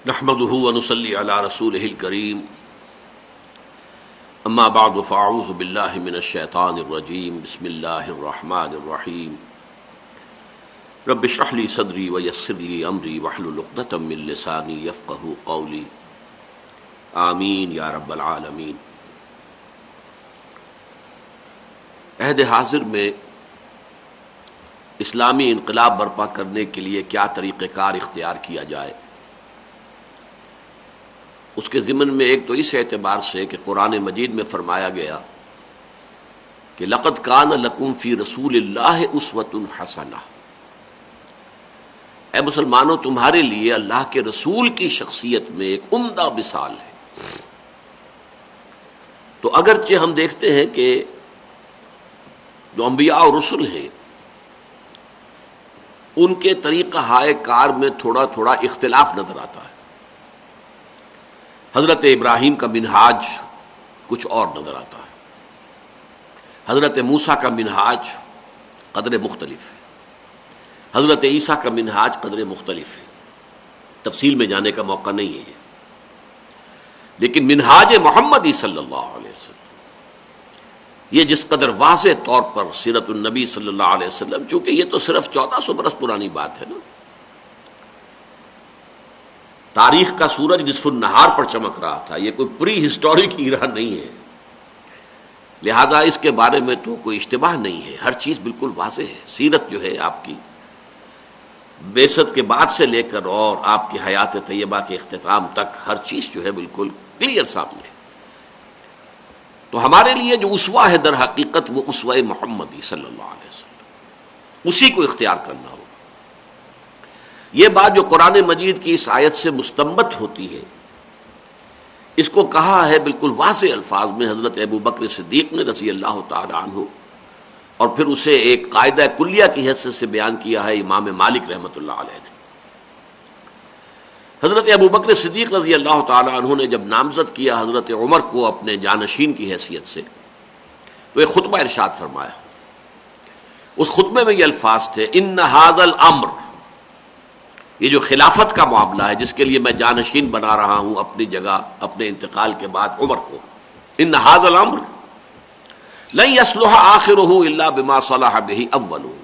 نحمده ونصلي على رسوله الكريم اما بعد فاعوذ بالله من الشيطان الرجيم بسم الله الرحمن الرحيم رب اشرح لي صدري ويسر لي امري واحلل عقدة من لساني يفقهوا قولي آمین یا رب العالمین۔ عہد حاضر میں اسلامی انقلاب برپا کرنے کے لیے کیا طریقہ کار اختیار کیا جائے، اس کے ضمن میں ایک تو اس اعتبار سے کہ قرآن مجید میں فرمایا گیا کہ لقد کان لکم فی رسول اللہ اسوۃ حسنہ، اے مسلمانوں تمہارے لیے اللہ کے رسول کی شخصیت میں ایک عمدہ مثال ہے۔ تو اگرچہ ہم دیکھتے ہیں کہ جو انبیاء اور رسل ہیں ان کے طریقہ ہائے کار میں تھوڑا تھوڑا اختلاف نظر آتا ہے۔ حضرت ابراہیم کا منہاج کچھ اور نظر آتا ہے، حضرت موسیٰ کا منہاج قدر مختلف ہے، حضرت عیسیٰ کا منہاج قدر مختلف ہے، تفصیل میں جانے کا موقع نہیں ہے، لیکن منہاج محمدی صلی اللہ علیہ وسلم یہ جس قدر واضح طور پر سیرت النبی صلی اللہ علیہ وسلم، چونکہ یہ تو صرف 1400 برس پرانی بات ہے نا، تاریخ کا سورج نصف النہار پر چمک رہا تھا، یہ کوئی پری ہسٹورک ایرا نہیں ہے، لہذا اس کے بارے میں تو کوئی اشتباہ نہیں ہے، ہر چیز بالکل واضح ہے۔ سیرت جو ہے آپ کی بعثت کے بعد سے لے کر اور آپ کی حیات طیبہ کے اختتام تک ہر چیز جو ہے بالکل کلیئر سامنے ہے۔ تو ہمارے لیے جو اسوہ ہے در حقیقت وہ اسوہ محمدی صلی اللہ علیہ وسلم، اسی کو اختیار کرنا ہوگا۔ یہ بات جو قرآن مجید کی اس آیت سے مستنبط ہوتی ہے، اس کو کہا ہے بالکل واضح الفاظ میں حضرت ابوبکر صدیق نے رضی اللہ تعالی عنہ، اور پھر اسے ایک قاعدہ کلیہ کی حیثیت سے بیان کیا ہے امام مالک رحمۃ اللہ علیہ نے۔ حضرت ابوبکر صدیق رضی اللہ تعالی عنہ نے جب نامزد کیا حضرت عمر کو اپنے جانشین کی حیثیت سے، تو ایک خطبہ ارشاد فرمایا۔ اس خطبے میں یہ الفاظ تھے، ان ھذا الامر، یہ جو خلافت کا معاملہ ہے جس کے لیے میں جانشین بنا رہا ہوں اپنی جگہ اپنے انتقال کے بعد عمر کو، ان ھذا الامر لن یصلح آخرہ الا بما صلح بہ اولہ،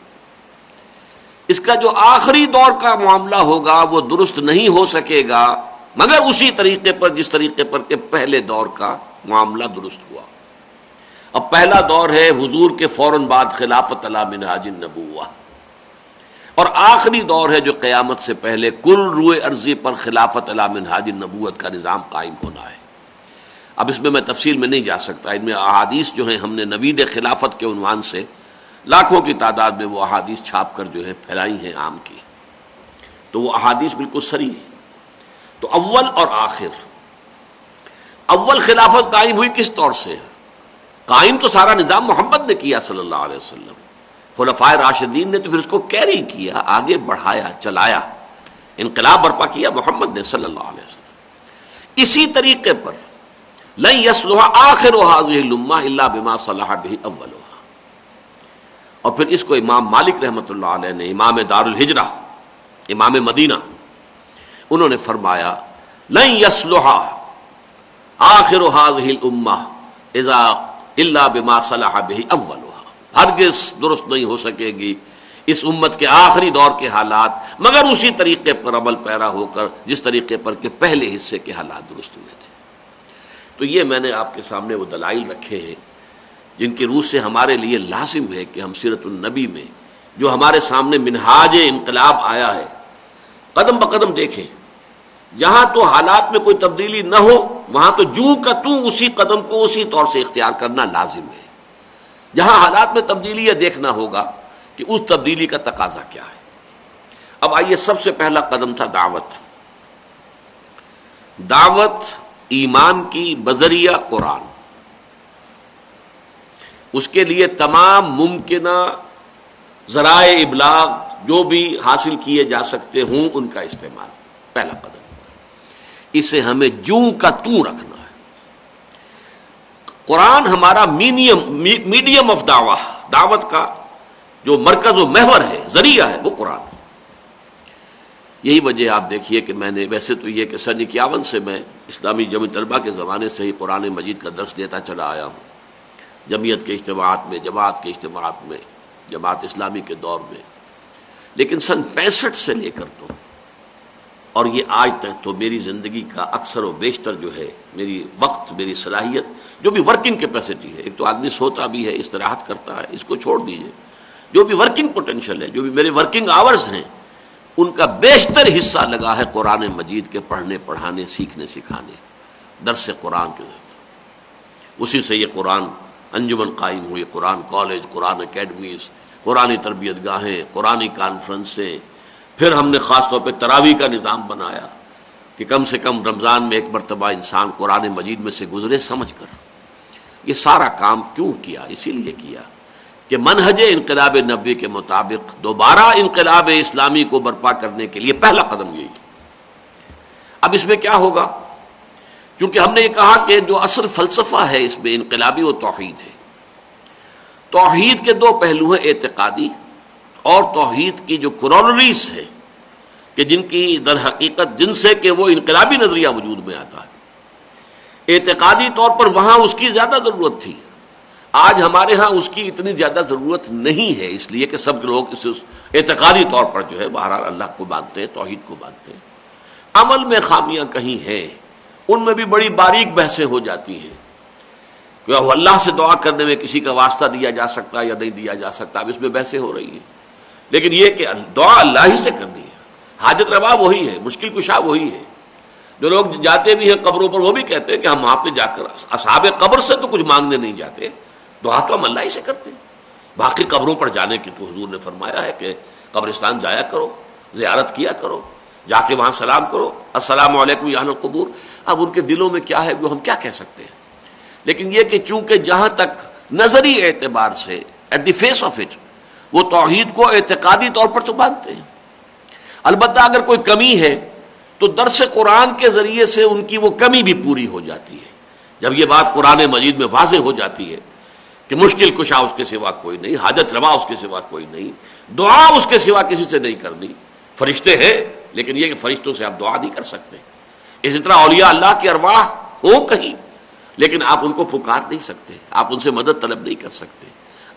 اس کا جو آخری دور کا معاملہ ہوگا وہ درست نہیں ہو سکے گا مگر اسی طریقے پر جس طریقے پر کہ پہلے دور کا معاملہ درست ہوا۔ اب پہلا دور ہے حضور کے فوراً بعد خلافت علی منہاج النبوہ، اور آخری دور ہے جو قیامت سے پہلے کل روئے ارضی پر خلافت علی منہاج النبوت کا نظام قائم ہونا ہے۔ اب اس میں تفصیل میں نہیں جا سکتا، ان میں احادیث جو ہیں ہم نے نوید خلافت کے عنوان سے لاکھوں کی تعداد میں وہ احادیث چھاپ کر جو ہے پھیلائی ہیں عام کی، تو وہ احادیث بالکل صریح ہیں۔ تو اول اور آخر، اول خلافت قائم ہوئی کس طور سے؟ قائم تو سارا نظام محمد نے کیا صلی اللہ علیہ وسلم، خلفائے راشدین نے تو پھر اس کو کیری کیا، آگے بڑھایا، چلایا، انقلاب برپا کیا محمد نے صلی اللہ علیہ وسلم۔ اسی طریقے پر لن یصلح آخر هذه الامہ الا بما صلح به اولها، اور پھر اس کو امام مالک رحمۃ اللہ علیہ نے، امام دار الہجرہ، امام مدینہ، انہوں نے فرمایا لن یصلح آخر هذه الامہ الا بما صلح به اولها، ہرگز درست نہیں ہو سکے گی اس امت کے آخری دور کے حالات مگر اسی طریقے پر عمل پیرا ہو کر جس طریقے پر کہ پہلے حصے کے حالات درست ہوئے تھے۔ تو یہ میں نے آپ کے سامنے وہ دلائل رکھے ہیں جن کی روح سے ہمارے لیے لازم ہے کہ ہم سیرت النبی میں جو ہمارے سامنے منہاج انقلاب آیا ہے قدم بقدم دیکھیں۔ جہاں تو حالات میں کوئی تبدیلی نہ ہو وہاں تو جو کا تو اسی قدم کو اسی طور سے اختیار کرنا لازم ہے، جہاں حالات میں تبدیلی ہے دیکھنا ہوگا کہ اس تبدیلی کا تقاضا کیا ہے۔ اب آئیے، سب سے پہلا قدم تھا دعوت، دعوت ایمان کی بذریعہ قرآن، اس کے لیے تمام ممکنہ ذرائع ابلاغ جو بھی حاصل کیے جا سکتے ہوں ان کا استعمال، پہلا قدم۔ اسے ہمیں جو کا تو رکھنا ہے۔ قرآن ہمارا میڈیم آف دعوت کا جو مرکز و محور ہے، ذریعہ ہے، وہ قرآن ہے۔ یہی وجہ آپ دیکھیے کہ میں نے ویسے تو یہ کہ سن 51 سے میں اسلامی جمعیت طلبہ کے زمانے سے ہی قرآن مجید کا درس دیتا چلا آیا ہوں، جمعیت کے اجتماعات میں، جماعت کے اجتماعات میں، جماعت اسلامی کے دور میں، لیکن سن 65 سے لے کر تو اور یہ آج تک تو میری زندگی کا اکثر و بیشتر جو ہے میری وقت، میری صلاحیت، جو بھی ورکنگ کیپیسٹی ہے، ایک تو آدمی سوتا بھی ہے، استراحت کرتا ہے، اس کو چھوڑ دیجئے، جو بھی ورکنگ پوٹینشیل ہے، جو بھی میرے ورکنگ آورز ہیں، ان کا بیشتر حصہ لگا ہے قرآن مجید کے پڑھنے، پڑھانے، سیکھنے، سکھانے، درس قرآن کے ذریعے۔ اسی سے یہ قرآن انجمن قائم ہوئی، قرآن کالج، قرآن اکیڈمیز، قرآنی تربیت گاہیں، قرآنی کانفرنسیں، پھر ہم نے خاص طور پہ تراویح کا نظام بنایا کہ کم سے کم رمضان میں ایک مرتبہ انسان قرآن مجید میں سے گزرے سمجھ کر۔ یہ سارا کام کیوں کیا؟ اسی لیے کیا کہ منہج انقلاب نبوی کے مطابق دوبارہ انقلاب اسلامی کو برپا کرنے کے لیے پہلا قدم یہی۔ اب اس میں کیا ہوگا؟ چونکہ ہم نے یہ کہا کہ جو اصل فلسفہ ہے اس میں انقلابی وہ توحید ہے۔ توحید کے دو پہلو ہیں، اعتقادی اور توحید کی جو کرولریز ہے کہ جن کی در حقیقت جن سے کہ وہ انقلابی نظریہ وجود میں آتا ہے۔ اعتقادی طور پر وہاں اس کی زیادہ ضرورت تھی، آج ہمارے ہاں اس کی اتنی زیادہ ضرورت نہیں ہے، اس لیے کہ سب لوگ اس اعتقادی طور پر جو ہے بہرحال اللہ کو مانتے ہیں، توحید کو مانتے ہیں۔ عمل میں خامیاں کہیں ہیں، ان میں بھی بڑی باریک بحثیں ہو جاتی ہیں کہ اللہ سے دعا کرنے میں کسی کا واسطہ دیا جا سکتا یا نہیں دیا جا سکتا، اب اس میں بحثیں ہو رہی ہیں، لیکن یہ کہ دعا اللہ ہی سے کرنی ہے، حاجت روا وہی ہے، مشکل کشا وہی ہے۔ جو لوگ جاتے بھی ہیں قبروں پر وہ بھی کہتے ہیں کہ ہم وہاں پہ جا کر اصحاب قبر سے تو کچھ مانگنے نہیں جاتے، دعا تو ہم اللہ ہی سے کرتے ہیں۔ باقی قبروں پر جانے کی تو حضور نے فرمایا ہے کہ قبرستان جایا کرو، زیارت کیا کرو، جا کے وہاں سلام کرو، السلام علیکم یا اہل القبور۔ اب ان کے دلوں میں کیا ہے وہ ہم کیا کہہ سکتے ہیں، لیکن یہ کہ چونکہ جہاں تک نظری اعتبار سے at the face of it وہ توحید کو اعتقادی طور پر تو مانتے ہیں، البتہ اگر کوئی کمی ہے تو درس قرآن کے ذریعے سے ان کی وہ کمی بھی پوری ہو جاتی ہے۔ جب یہ بات قرآن مجید میں واضح ہو جاتی ہے کہ مشکل کشا اس کے سوا کوئی نہیں، حاجت روا اس کے سوا کوئی نہیں، دعا اس کے سوا کسی سے نہیں کرنی، فرشتے ہیں لیکن یہ کہ فرشتوں سے آپ دعا نہیں کر سکتے، اسی طرح اولیاء اللہ کی ارواح ہو کہیں لیکن آپ ان کو پکار نہیں سکتے، آپ ان سے مدد طلب نہیں کر سکتے،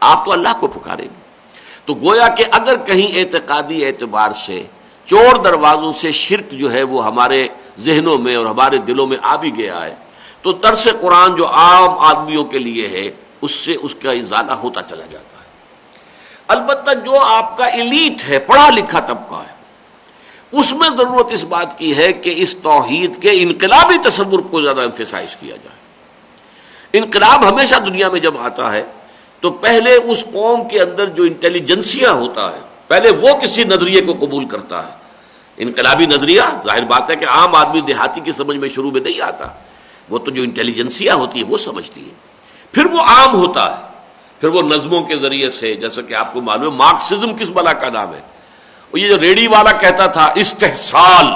آپ تو اللہ کو پکاریں گے۔ تو گویا کہ اگر کہیں اعتقادی اعتبار سے چور دروازوں سے شرک جو ہے وہ ہمارے ذہنوں میں اور ہمارے دلوں میں آ بھی گیا ہے تو درس قرآن جو عام آدمیوں کے لیے ہے اس سے اس کا ازالہ ہوتا چلا جاتا ہے۔ البتہ جو آپ کا ایلیٹ ہے، پڑھا لکھا طبقہ ہے، اس میں ضرورت اس بات کی ہے کہ اس توحید کے انقلابی تصور کو زیادہ ایمفیسائز کیا جائے۔ انقلاب ہمیشہ دنیا میں جب آتا ہے تو پہلے اس قوم کے اندر جو انٹیلیجنسیا ہوتا ہے پہلے وہ کسی نظریے کو قبول کرتا ہے۔ انقلابی نظریہ ظاہر بات ہے کہ عام آدمی دیہاتی کی سمجھ میں شروع میں نہیں آتا، وہ تو جو انٹیلیجنسیا ہوتی ہے وہ سمجھتی ہے، پھر وہ عام ہوتا ہے، پھر وہ نظموں کے ذریعے سے، جیسا کہ آپ کو معلوم ہے مارکسزم کس بلا کا نام ہے، وہ یہ جو ریڈی والا کہتا تھا استحصال،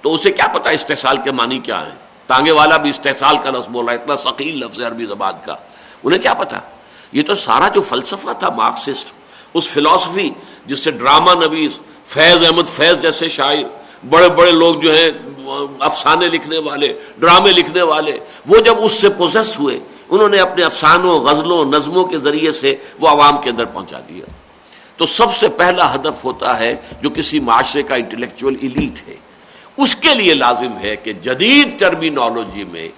تو اسے کیا پتا استحصال کے معنی کیا ہے، تانگے والا بھی استحصال کا لفظ بول رہا ہے، اتنا ثقیل لفظ ہے عربی زبان کا، انہیں کیا پتا۔ یہ تو سارا جو فلسفہ تھا مارکسسٹ، اس فلسفی جس سے ڈرامہ نویس فیض احمد فیض جیسے شاعر، بڑے بڑے لوگ جو ہیں افسانے لکھنے والے، ڈرامے لکھنے والے، وہ جب اس سے پوزیس ہوئے انہوں نے اپنے افسانوں، غزلوں، نظموں کے ذریعے سے وہ عوام کے اندر پہنچا دیا۔ تو سب سے پہلا ہدف ہوتا ہے جو کسی معاشرے کا انٹلیکچوئل ایلیٹ ہے اس کے لیے لازم ہے کہ جدید ٹرمینالوجی میں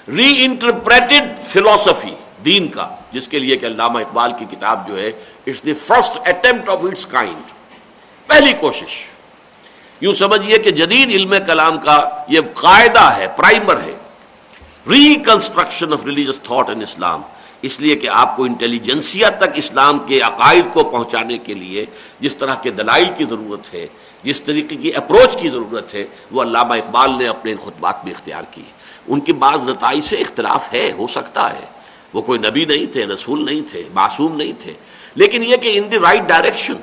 ری انٹرپریٹڈ فلسفی دین کا، جس کے لیے کہ علامہ اقبال کی کتاب جو ہے it's the first attempt of its kind, پہلی کوشش، یوں سمجھیے کہ جدید علم کلام کا یہ قاعدہ ہے، پرائمر ہے، reconstruction of religious thought in Islam, اس لیے کہ آپ کو انٹیلیجنسیا تک اسلام کے عقائد کو پہنچانے کے لیے جس طرح کے دلائل کی ضرورت ہے، جس طریقے کی اپروچ کی ضرورت ہے، وہ علامہ اقبال نے اپنے خطبات میں اختیار کی۔ ان کی بعض نتائج سے اختلاف ہے، ہو سکتا ہے، وہ کوئی نبی نہیں تھے، رسول نہیں تھے، معصوم نہیں تھے، لیکن یہ کہ ان دی رائٹ ڈائریکشن،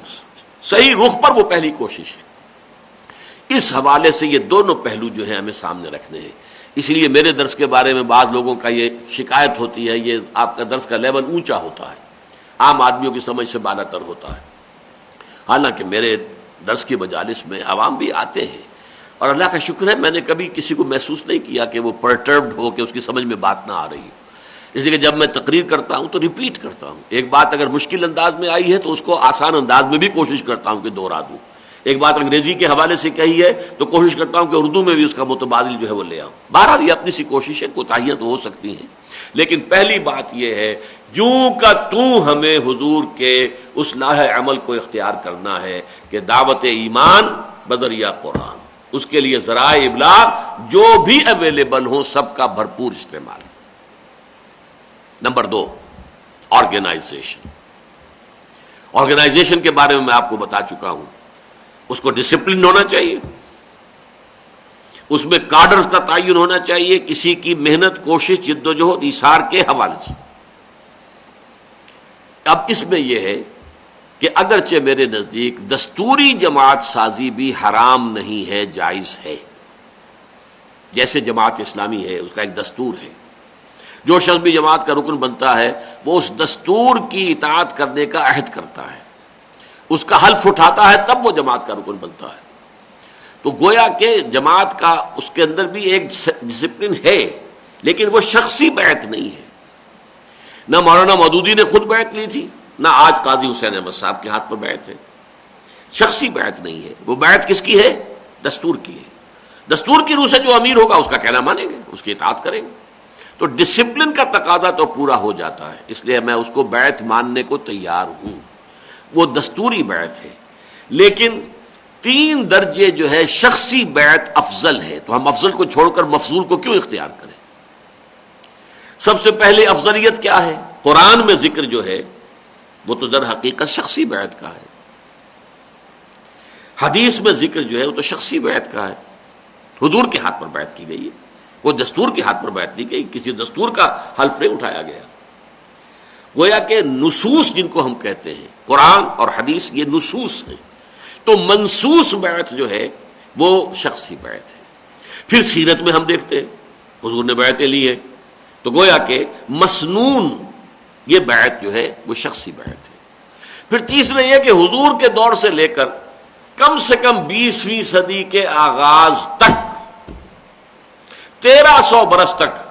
صحیح رخ پر وہ پہلی کوشش ہے۔ اس حوالے سے یہ دونوں پہلو جو ہیں ہمیں سامنے رکھنے ہیں۔ اس لیے میرے درس کے بارے میں بعض لوگوں کا یہ شکایت ہوتی ہے، یہ آپ کا درس کا لیول اونچا ہوتا ہے، عام آدمیوں کی سمجھ سے بالا تر ہوتا ہے۔ حالانکہ میرے درس کی مجالس میں عوام بھی آتے ہیں، اور اللہ کا شکر ہے میں نے کبھی کسی کو محسوس نہیں کیا کہ وہ پرٹربڈ ہو کہ اس کی سمجھ میں بات نہ آ رہی ہے. اس لیے کہ جب میں تقریر کرتا ہوں تو ریپیٹ کرتا ہوں. ایک بات اگر مشکل انداز میں آئی ہے تو اس کو آسان انداز میں بھی کوشش کرتا ہوں کہ دوہرا دوں. ایک بات انگریزی کے حوالے سے کہی ہے تو کوشش کرتا ہوں کہ اردو میں بھی اس کا متبادل جو ہے وہ لے آؤں. بہرحال یہ اپنی سی کوشش ہے، کوتاہیاں تو ہو سکتی ہیں، لیکن پہلی بات یہ ہے جوں کا تو ہمیں حضور کے اس لاہ عمل کو اختیار کرنا ہے کہ دعوت ایمان بذریعہ قرآن، اس کے لیے ذرائع ابلاغ جو بھی اویلیبل ہوں سب کا بھرپور استعمال. نمبر 2، آرگنائزیشن کے بارے میں میں آپ کو بتا چکا ہوں. اس کو ڈسپلن ہونا چاہیے، اس میں کارڈرز کا تعین ہونا چاہیے، کسی کی محنت، کوشش، جد و جہد، ایثار کے حوالے سے. اب اس میں یہ ہے کہ اگرچہ میرے نزدیک دستوری جماعت سازی بھی حرام نہیں ہے، جائز ہے. جیسے جماعت اسلامی ہے، اس کا ایک دستور ہے. جو شخص بھی جماعت کا رکن بنتا ہے وہ اس دستور کی اطاعت کرنے کا عہد کرتا ہے، اس کا حلف اٹھاتا ہے، تب وہ جماعت کا رکن بنتا ہے. تو گویا کہ جماعت کا اس کے اندر بھی ایک ڈسپلن ہے، لیکن وہ شخصی بیعت نہیں ہے. نہ مولانا مودودی نے خود بیعت لی تھی، نہ آج قاضی حسین احمد صاحب کے ہاتھ پر بیعت ہے. شخصی بیعت نہیں ہے. وہ بیعت کس کی ہے؟ دستور کی ہے. دستور کی روح سے جو امیر ہوگا اس کا کہنا مانیں گے، اس کی اطاعت کریں گے. تو ڈسپلن کا تقاضا تو پورا ہو جاتا ہے، اس لیے میں اس کو بیعت ماننے کو تیار ہوں. وہ دستوری بیعت ہے، لیکن 3 درجے جو ہے شخصی بیعت افضل ہے. تو ہم افضل کو چھوڑ کر مفضول کو کیوں اختیار کریں؟ سب سے پہلے افضلیت کیا ہے؟ قرآن میں ذکر جو ہے وہ تو در حقیقت شخصی بیعت کا ہے. حدیث میں ذکر جو ہے وہ تو شخصی بیعت کا ہے. حضور کے ہاتھ پر بیعت کی گئی ہے، وہ دستور کے ہاتھ پر بیعت نہیں گئی، کسی دستور کا حلف نہیں اٹھایا گیا. گویا کہ نصوص جن کو ہم کہتے ہیں، قرآن اور حدیث، یہ نصوص ہیں. تو منصوص بیعت جو ہے وہ شخصی بیعت ہے. پھر سیرت میں ہم دیکھتے ہیں حضور نے بیعتیں لی ہیں، تو گویا کہ مسنون یہ بیعت جو ہے وہ شخصی بیعت ہے. پھر تیسرا یہ کہ حضور کے دور سے لے کر کم سے کم 20ویں صدی کے آغاز تک 1300 برس تک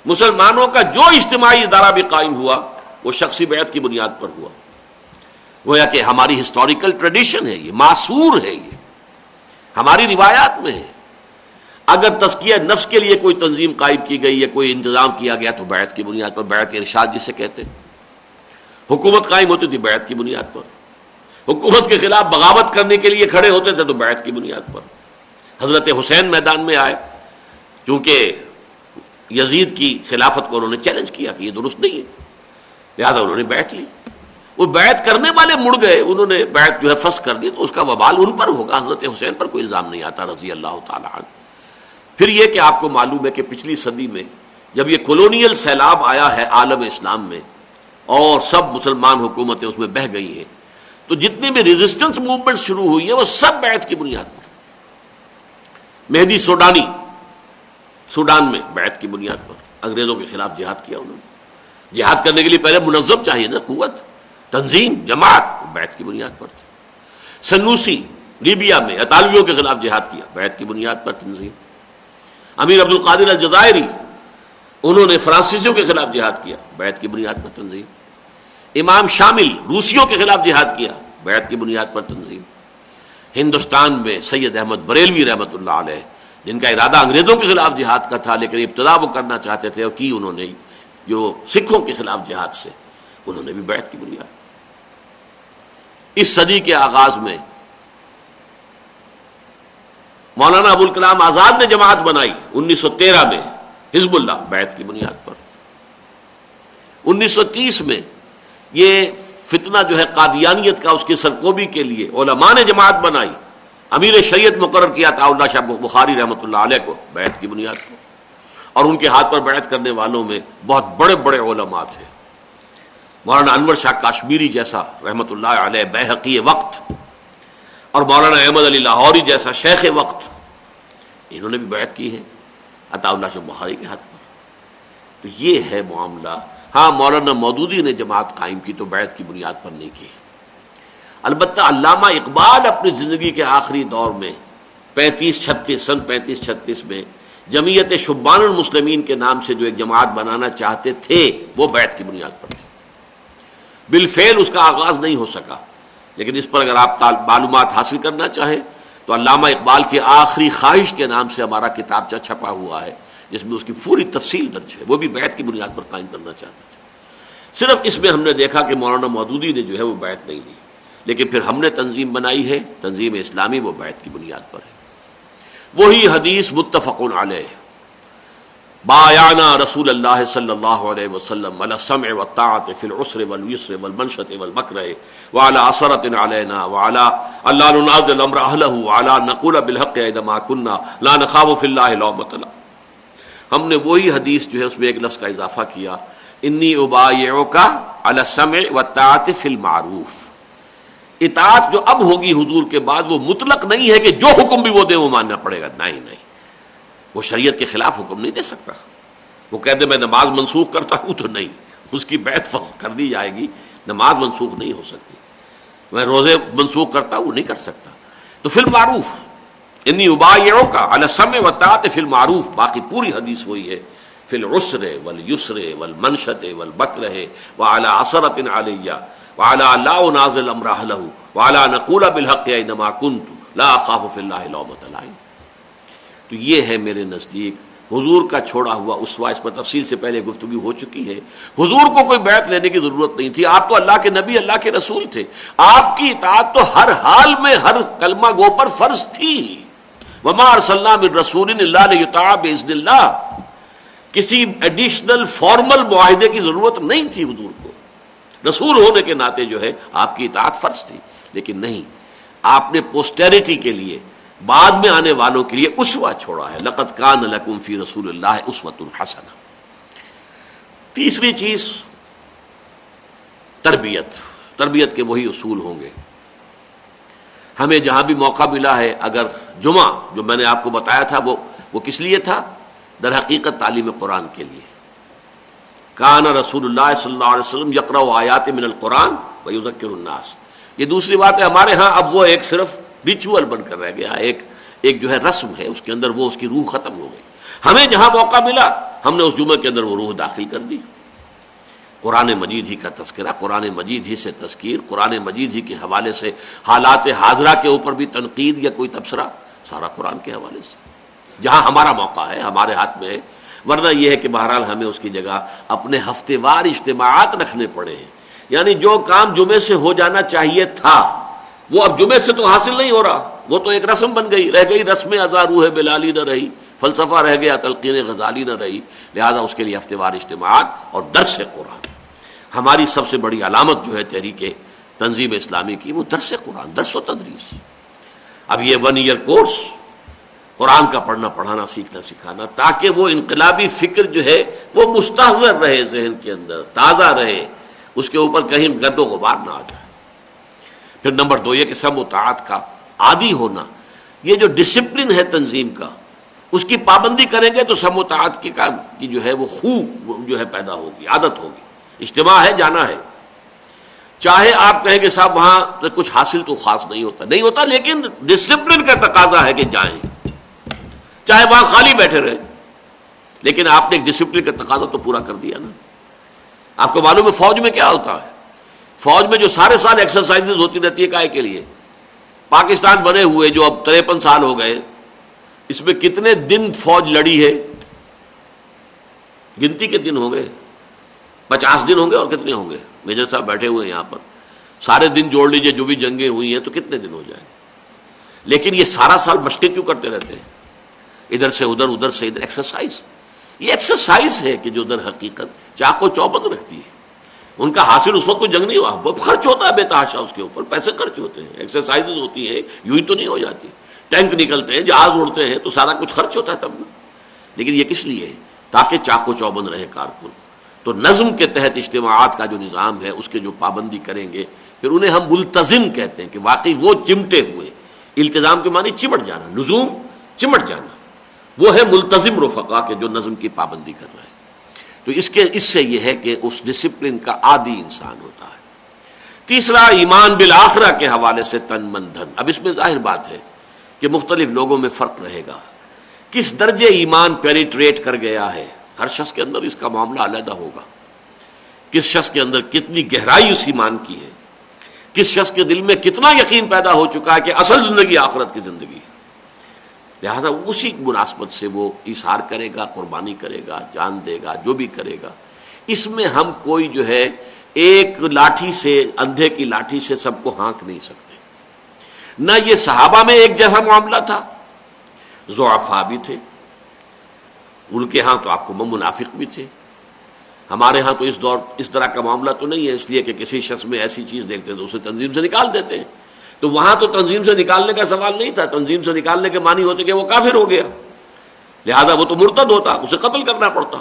مسلمانوں کا جو اجتماعی ادارہ بھی قائم ہوا وہ شخصی بیعت کی بنیاد پر ہوا. گویا کہ ہماری ہسٹوریکل ٹریڈیشن ہے، یہ معصور ہے، یہ ہماری روایات میں ہے. اگر تزکیہ نفس کے لیے کوئی تنظیم قائم کی گئی یا کوئی انتظام کیا گیا تو بیعت کی بنیاد پر، بیعت ارشاد جسے کہتے ہیں. حکومت قائم ہوتی تھی بیعت کی بنیاد پر. حکومت کے خلاف بغاوت کرنے کے لیے کھڑے ہوتے تھے تو بیعت کی بنیاد پر. حضرت حسین میدان میں آئے، کیونکہ یزید کی خلافت کو انہوں نے چیلنج کیا کہ یہ درست نہیں ہے، لہذا انہوں نے بیعت لی. وہ بیعت کرنے والے مڑ گئے، انہوں نے بیعت جو ہے فسخ کر دی، تو اس کا وبال ان پر ہوگا. حضرت حسین پر کوئی الزام نہیں آتا رضی اللہ تعالی عنہ. پھر یہ کہ آپ کو معلوم ہے کہ پچھلی صدی میں جب یہ کولونیل سیلاب آیا ہے عالم اسلام میں اور سب مسلمان حکومتیں اس میں بہہ گئی ہیں، تو جتنی بھی ریزسٹنس موومنٹ شروع ہوئی ہے وہ سب بیعت کی بنیاد پر. مہدی سوڈانی سوڈان میں بیعت کی بنیاد پر انگریزوں کے خلاف جہاد کیا. انہوں نے جہاد کرنے کے لیے پہلے منظم چاہیے نا، قوت، تنظیم، جماعت، بیعت کی بنیاد پر. سنوسی لیبیا میں اطالویوں کے خلاف جہاد کیا، بیعت کی بنیاد پر تنظیم. امیر عبد القادر الجزائری انہوں نے فرانسیسیوں کے خلاف جہاد کیا، بیعت کی بنیاد پر تنظیم. امام شامل روسیوں کے خلاف جہاد کیا، بیعت کی بنیاد پر تنظیم. ہندوستان میں سید احمد بریلوی رحمۃ اللہ علیہ، جن کا ارادہ انگریزوں کے خلاف جہاد کا تھا لیکن ابتدا وہ کرنا چاہتے تھے اور کی انہوں نے جو سکھوں کے خلاف جہاد سے، انہوں نے بھی بیعت کی بنیاد. اس صدی کے آغاز میں مولانا ابوالکلام آزاد نے جماعت بنائی 1913 میں، حزب اللہ، بیعت کی بنیاد پر. 1930 میں یہ فتنہ جو ہے قادیانیت کا، اس کی سرکوبی کے لیے علماء نے جماعت بنائی. امیر شریعت مقرر کیا تھا اللہ شاہ بخاری رحمۃ اللہ علیہ کو، بیعت کی بنیاد پر. اور ان کے ہاتھ پر بیعت کرنے والوں میں بہت بڑے بڑے علماء تھے. مولانا انور شاہ کاشمیری جیسا رحمۃ اللہ علیہ بیہقی وقت، اور مولانا احمد علی لاہوری جیسا شیخ وقت، انہوں نے بھی بیعت کی ہے عطا اللہ شاہ بخاری کے ہاتھ پر. تو یہ ہے معاملہ. ہاں مولانا مودودی نے جماعت قائم کی تو بیعت کی بنیاد پر نہیں کی. البتہ علامہ اقبال اپنی زندگی کے آخری دور میں سن 35-36 میں جمعیت شبان المسلمین کے نام سے جو ایک جماعت بنانا چاہتے تھے وہ بیعت کی بنیاد پر تھی. بالفعل اس کا آغاز نہیں ہو سکا، لیکن اس پر اگر آپ معلومات حاصل کرنا چاہیں تو علامہ اقبال کی آخری خواہش کے نام سے ہمارا کتابچہ چھپا ہوا ہے جس میں اس کی پوری تفصیل درج ہے. وہ بھی بیعت کی بنیاد پر قائم کرنا چاہتے تھے. صرف اس میں ہم نے دیکھا کہ مولانا مودودی نے جو ہے وہ بیعت نہیں لی، لیکن پھر ہم نے تنظیم بنائی ہے، تنظیم اسلامی، وہ بیعت کی بنیاد پر ہے. وہی حدیث متفق علیہ، بایعنا رسول اللہ صلی اللہ علیہ وسلم علی السمع والطاعۃ فی العسر والیسر والمنشۃ والمکرہ وعلی عثرۃ علینا وعلی الا ننازع الامر اہلہ وعلی نقول بالحق اینما کنا لا نخاف فی اللہ لومۃ لائم. ہم نے وہی حدیث جو ہے اس میں ایک لفظ کا اضافہ کیا، انی ابایعک علی السمع والطاعۃ فی المعروف. اطاعت جو اب ہوگی حضور کے بعد وہ مطلق نہیں ہے کہ جو حکم بھی وہ دے وہ ماننا پڑے گا، نہیں، وہ شریعت کے خلاف حکم نہیں دے سکتا. وہ کہہ دے میں نماز منسوخ کرتا ہوں تو نہیں، اس کی بیعت کر دی جائے گی. نماز منسوخ نہیں ہو سکتی. میں روزے منسوخ کرتا ہوں، وہ نہیں کر سکتا. تو فی المعروف، انی ابایعک علی السمع والطاعۃ فی المعروف، باقی پوری حدیث وہی ہے، فی العسر والیسر والمنشۃ والمکرہ وعلی عثرۃ علی وعلی لا انازع الامر اہلہ وعلی نقول بالحق اینما کنت لا اخاف فی اللہ لومۃ لائم. تو یہ ہے میرے نزدیک حضور کا چھوڑا ہوا اسوہ. اس پر تفصیل سے پہلے گفتگو ہو چکی ہے. حضور کو کوئی بیعت لینے کی ضرورت نہیں تھی. آپ تو اللہ کے نبی، اللہ کے رسول تھے. آپ کی اطاعت تو ہر حال میں ہر کلمہ گو پر فرض تھی. وما ارسلنا من رسول الا لیطاع باذن اللہ. کسی ایڈیشنل فارمل معاہدے کی ضرورت نہیں تھی حضور کو. رسول ہونے کے ناطے جو ہے آپ کی اطاعت فرض تھی. لیکن نہیں، آپ نے پوسٹیریٹی کے لیے، بعد میں آنے والوں کے لیے اسوہ چھوڑا ہے. لقد کان لکم فی رسول اللہ اسوۃ حسنہ. تیسری چیز تربیت کے وہی اصول ہوں گے. ہمیں جہاں بھی موقع ملا ہے، اگر جمعہ جو میں نے آپ کو بتایا تھا وہ کس لیے تھا؟ در حقیقت تعلیم قرآن کے لیے. کان رسول اللہ صلی اللہ علیہ وسلم یقرأ آیات من القرآن ویذکر الناس. یہ دوسری بات ہے. ہمارے ہاں اب وہ ایک صرف ریچول بن کر رہ گیا، ایک جو ہے رسم ہے، اس کے اندر وہ اس کی روح ختم ہو گئی. ہمیں جہاں موقع ملا ہم نے اس جمعے کے اندر وہ روح داخل کر دی. قرآن مجید ہی کا تذکرہ، قرآن مجید ہی سے تذکیر، قرآن مجید ہی کے حوالے سے حالات حاضرہ کے اوپر بھی تنقید یا کوئی تبصرہ، سارا قرآن کے حوالے سے جہاں ہمارا موقع ہے، ہمارے ہاتھ میں ہے. ورنہ یہ ہے کہ بہرحال ہمیں اس کی جگہ اپنے ہفتے وار اجتماعات رکھنے پڑے ہیں. یعنی جو کام جمعے سے ہو جانا چاہیے تھا وہ اب جمعے سے تو حاصل نہیں ہو رہا. وہ تو ایک رسم بن گئی، رہ گئی رسم ازا روح بلالی نہ رہی، فلسفہ رہ گیا، تلقین غزالی نہ رہی. لہذا اس کے لیے ہفتے وار اجتماعات اور درس قرآن. ہماری سب سے بڑی علامت جو ہے تحریک تنظیم اسلامی کی وہ درس قرآن، درس و تدریس. اب یہ 1 ایئر کورس قرآن کا پڑھنا پڑھانا سیکھنا سکھانا، تاکہ وہ انقلابی فکر جو ہے وہ مستحضر رہے ذہن کے اندر، تازہ رہے، اس کے اوپر کہیں گرد و غبار نہ آ جائے. پھر نمبر 2 یہ کہ سب مطاعت کا عادی ہونا. یہ جو ڈسپلن ہے تنظیم کا، اس کی پابندی کریں گے تو سب مطاعت کی جو ہے وہ خوب جو ہے پیدا ہوگی، عادت ہوگی. اجتماع ہے، جانا ہے. چاہے آپ کہیں کہ صاحب وہاں کچھ حاصل تو خاص نہیں ہوتا، لیکن ڈسپلن کا تقاضا ہے کہ جائیں. چاہے وہاں خالی بیٹھے رہے، لیکن آپ نے ایک ڈسپلن کا تقاضا تو پورا کر دیا نا. آپ کو معلوم ہے فوج میں کیا ہوتا ہے؟ فوج میں جو سارے سال ایکسرسائزز ہوتی رہتی ہے کائے کے لیے. پاکستان بنے ہوئے جو اب 53 سال ہو گئے، اس میں کتنے دن فوج لڑی ہے؟ گنتی کے دن ہوں گے، 50 دن ہوں گے. اور کتنے ہوں گے؟ میجر صاحب بیٹھے ہوئے ہیں یہاں پر، سارے دن جوڑ لیجئے جو بھی جنگیں ہوئی ہیں تو کتنے دن ہو جائیں. لیکن یہ سارا سال مشقیں کیوں کرتے رہتے ہیں؟ ادھر سے ادھر، ادھر سے ادھر. ایکسرسائز، یہ ایکسرسائز ہے کہ جو در حقیقت چاق و چوبند رکھتی ہے. ان کا حاصل اس وقت کوئی جنگ نہیں ہوا، وہ خرچ ہوتا ہے بے تحاشا، اس کے اوپر پیسے خرچ ہوتے ہیں. ایکسرسائز ہوتی ہیں، یوں ہی تو نہیں ہو جاتی. ٹینک نکلتے ہیں، جہاز اڑتے ہیں، تو سارا کچھ خرچ ہوتا ہے تب. لیکن یہ کس لیے ہے؟ تاکہ چاق و چوبند رہے کارکن. تو نظم کے تحت اجتماعات کا جو نظام ہے اس کے جو پابندی کریں گے، پھر انہیں ہم ملتزم کہتے ہیں کہ واقعی وہ چمٹے ہوئے. التزام کے معنی چمٹ جانا، لزوم چمٹ جانا. وہ ہے ملتزم رفقا کے جو نظم کی پابندی کر رہے ہیں. تو اس سے یہ ہے کہ اس ڈسپلن کا عادی انسان ہوتا ہے. تیسرا، ایمان بالآخرہ کے حوالے سے تن من دھن. اب اس میں ظاہر بات ہے کہ مختلف لوگوں میں فرق رہے گا، کس درجے ایمان پینیٹریٹ کر گیا ہے، ہر شخص کے اندر اس کا معاملہ علیحدہ ہوگا، کس شخص کے اندر کتنی گہرائی اس ایمان کی ہے، کس شخص کے دل میں کتنا یقین پیدا ہو چکا ہے کہ اصل زندگی آخرت کی زندگی ہے، لہذا اسی مناسبت سے وہ ایثار کرے گا، قربانی کرے گا، جان دے گا، جو بھی کرے گا۔ اس میں ہم کوئی جو ہے ایک لاٹھی سے، اندھے کی لاٹھی سے سب کو ہانک نہیں سکتے، نہ یہ صحابہ میں ایک جیسا معاملہ تھا، ضعفاء بھی تھے، ان کے ہاں تو آپ کو منافق بھی تھے، ہمارے ہاں تو اس طرح کا معاملہ تو نہیں ہے، اس لیے کہ کسی شخص میں ایسی چیز دیکھتے ہیں تو اسے تنظیم سے نکال دیتے ہیں، تو وہاں تو تنظیم سے نکالنے کا سوال نہیں تھا، تنظیم سے نکالنے کے معنی ہوتے کہ وہ کافر ہو گیا، لہذا وہ تو مرتد ہوتا، اسے قتل کرنا پڑتا،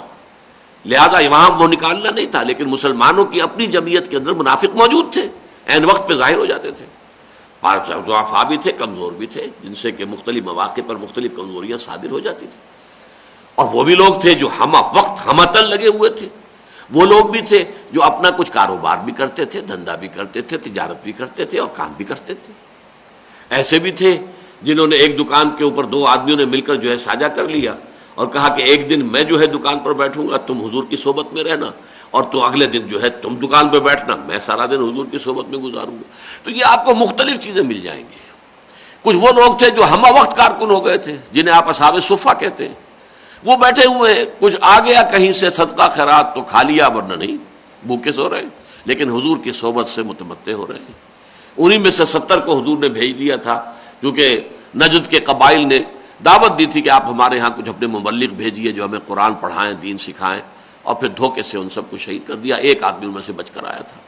لہذا وہاں وہ نکالنا نہیں تھا، لیکن مسلمانوں کی اپنی جمعیت کے اندر منافق موجود تھے، عین وقت پہ ظاہر ہو جاتے تھے، ضعفاء بھی تھے، کمزور بھی تھے، جن سے کہ مختلف مواقع پر مختلف کمزوریاں صادر ہو جاتی تھیں، اور وہ بھی لوگ تھے جو ہم وقت ہمتن لگے ہوئے تھے، وہ لوگ بھی تھے جو اپنا کچھ کاروبار بھی کرتے تھے، دھندا بھی کرتے تھے، تجارت بھی کرتے تھے اور کام بھی کرتے تھے، ایسے بھی تھے جنہوں نے ایک دکان کے اوپر دو آدمیوں نے مل کر جو ہے ساجھا کر لیا اور کہا کہ ایک دن میں جو ہے دکان پر بیٹھوں گا، تم حضور کی صحبت میں رہنا، اور تو اگلے دن جو ہے تم دکان پہ بیٹھنا، میں سارا دن حضور کی صحبت میں گزاروں گا۔ تو یہ آپ کو مختلف چیزیں مل جائیں گی۔ کچھ وہ لوگ تھے جو ہمہ وقت کارکن ہو گئے تھے، جنہیں آپ اصحاب صفہ کہتے ہیں، وہ بیٹھے ہوئے ہیں، کچھ آ گیا کہیں سے صدقہ خیرات تو کھا لیا، ورنہ نہیں، بھوکے سو رہے ہیں، لیکن حضور کی صحبت سے متمتع ہو رہے ہیں۔ انہی میں سے 70 کو حضور نے بھیج دیا تھا، کیونکہ نجد کے قبائل نے دعوت دی تھی کہ آپ ہمارے ہاں کچھ اپنے مبلغ بھیجیے جو ہمیں قرآن پڑھائیں، دین سکھائیں، اور پھر دھوکے سے ان سب کو شہید کر دیا، ایک آدمی ان میں سے بچ کر آیا تھا،